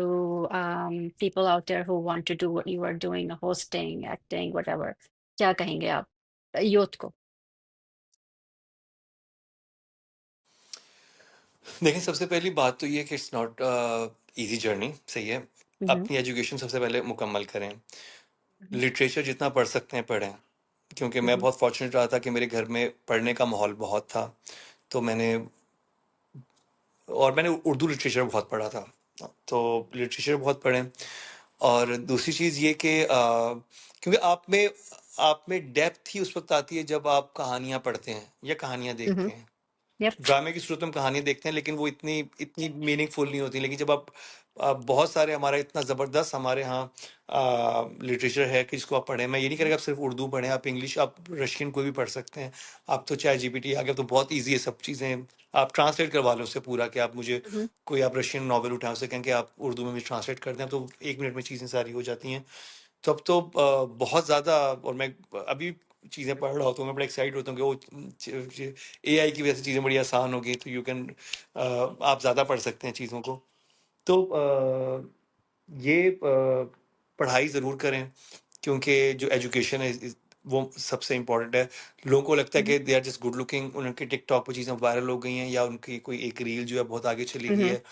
[SPEAKER 2] people out there who want to do what you are doing, hosting, acting, whatever? क्या कहेंगे आप यूथ को?
[SPEAKER 1] देखिए, सबसे पहली बात तो ये कि इट्स नॉट इजी जर्नी, सही है।
[SPEAKER 2] Mm-hmm.
[SPEAKER 1] अपनी एजुकेशन सबसे पहले मुकम्मल करें,
[SPEAKER 2] Mm-hmm.
[SPEAKER 1] लिटरेचर जितना पढ़ सकते हैं पढ़ें, क्योंकि मैं
[SPEAKER 2] Mm-hmm.
[SPEAKER 1] बहुत फॉर्चुनेट रहा था कि मेरे घर में पढ़ने का माहौल बहुत था। तो मैंने उर्दू लिटरेचर बहुत पढ़ा था, तो लिटरेचर बहुत पढ़ें। और दूसरी चीज़ ये कि क्योंकि आप में डेप्थ ही उस वक्त आती है जब आप कहानियाँ पढ़ते हैं या कहानियाँ
[SPEAKER 2] Mm-hmm.
[SPEAKER 1] देखते हैं।
[SPEAKER 2] Yep.
[SPEAKER 1] ड्रामे की सूरत में हम कहानियाँ देखते हैं, लेकिन वो इतनी इतनी मीनिंगफुल नहीं होती। लेकिन जब बहुत सारे, हमारा इतना ज़बरदस्त हमारे यहाँ लिटरेचर है कि जिसको आप पढ़ें। मैं ये नहीं कह रहा कि आप सिर्फ उर्दू पढ़ें, आप इंग्लिश, आप रशियन कोई भी पढ़ सकते हैं। आप तो चाहे जीपीटी आ गया, तो बहुत ईजी है सब चीज़ें। आप ट्रांसलेट करवा लो उससे पूरा, कि आप मुझे
[SPEAKER 2] Mm-hmm.
[SPEAKER 1] कोई आप रशियन नॉवल उठाएं, उससे कहें कि आप उर्दू में भी ट्रांसलेट कर दें, तो 1 मिनट में चीज़ें सारी हो जाती हैं। तो अब तो बहुत ज़्यादा, और मैं अभी चीज़ें पढ़ रहा होता हूँ, मैं बड़ा एक्साइट होता हूँ कि वो एआई की वजह से चीज़ें बड़ी आसान हो गई, तो यू कैन आप ज़्यादा पढ़ सकते हैं चीज़ों को। तो ये पढ़ाई ज़रूर करें, क्योंकि जो एजुकेशन है वो सबसे इम्पोर्टेंट है। लोगों को लगता है
[SPEAKER 2] Mm-hmm.
[SPEAKER 1] कि they are just good looking, उनके टिकटॉक पर चीज़ें वायरल हो गई हैं, या उनकी कोई एक रील जो है बहुत आगे चली गई
[SPEAKER 2] Mm-hmm.
[SPEAKER 1] है,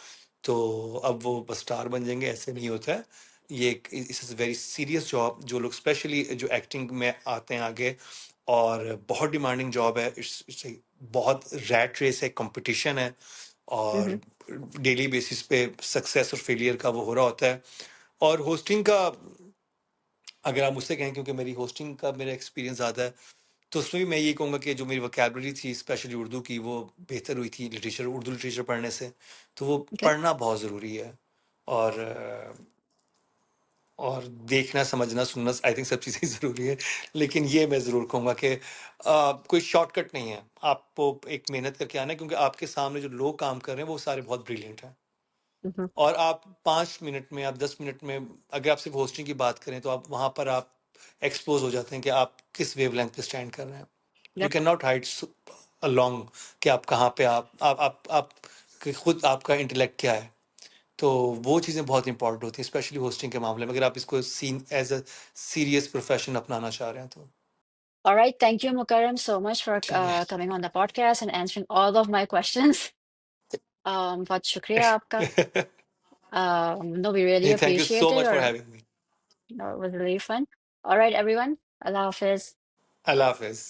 [SPEAKER 1] तो अब वो बस स्टार बन जाएंगे। ऐसे नहीं होता है। ये इस वेरी सीरियस जॉब। जो लोग स्पेशली जो एक्टिंग में आते हैं आगे, और बहुत डिमांडिंग जॉब है, इट्स बहुत रैट रेस है, कंपटीशन है,
[SPEAKER 2] Mm-hmm.
[SPEAKER 1] और डेली बेसिस पे सक्सेस और फेलियर का वो हो रहा होता है। और होस्टिंग का, अगर आप मुझसे कहें, क्योंकि मेरी होस्टिंग का मेरा एक्सपीरियंस ज़्यादा है, तो उसमें भी मैं ये कहूँगा कि जो मेरी वोकैबुलरी थी, स्पेशली उर्दू की, वो बेहतर हुई थी उर्दू लिटरेचर पढ़ने से। तो वो
[SPEAKER 2] Okay.
[SPEAKER 1] पढ़ना बहुत ज़रूरी है। और और देखना, समझना, सुनना, आई थिंक सब चीज़ें ज़रूरी है। लेकिन ये मैं ज़रूर कहूँगा कि कोई शॉर्टकट नहीं है। आपको एक मेहनत करके आना है, क्योंकि आपके सामने जो लोग काम कर रहे हैं वो सारे बहुत ब्रिलियंट हैं।
[SPEAKER 2] Mm-hmm.
[SPEAKER 1] और आप 5 मिनट में, आप 10 मिनट में, अगर आप सिर्फ होस्टिंग की बात करें, तो आप वहाँ पर आप एक्सपोज हो जाते हैं कि आप किस वेवलेंथ पे स्टैंड कर रहे हैं। You
[SPEAKER 2] Yep.
[SPEAKER 1] Can not hide along कि आप कहाँ पे आप कि खुद आपका इंटेलेक्ट क्या है। तो वो चीज़ें बहुत इंपॉर्टेंट होती हैं, स्पेशली होस्टिंग के मामले में, अगर आप इसको seen as a serious profession अपनाना चाह रहे हैं तो।
[SPEAKER 2] All right. Thank you, Mukarram, so much for
[SPEAKER 1] ठीक
[SPEAKER 2] coming on the podcast and answering all of my questions. बहुत शुक्रिया आपका.
[SPEAKER 1] है।
[SPEAKER 2] No, we really
[SPEAKER 1] नहीं, thank you
[SPEAKER 2] appreciate
[SPEAKER 1] so
[SPEAKER 2] it.
[SPEAKER 1] Much for
[SPEAKER 2] Or
[SPEAKER 1] having me.
[SPEAKER 2] no, it was really fun. All right, everyone. Allah Hafiz.
[SPEAKER 1] अल्लाह हाफिज़।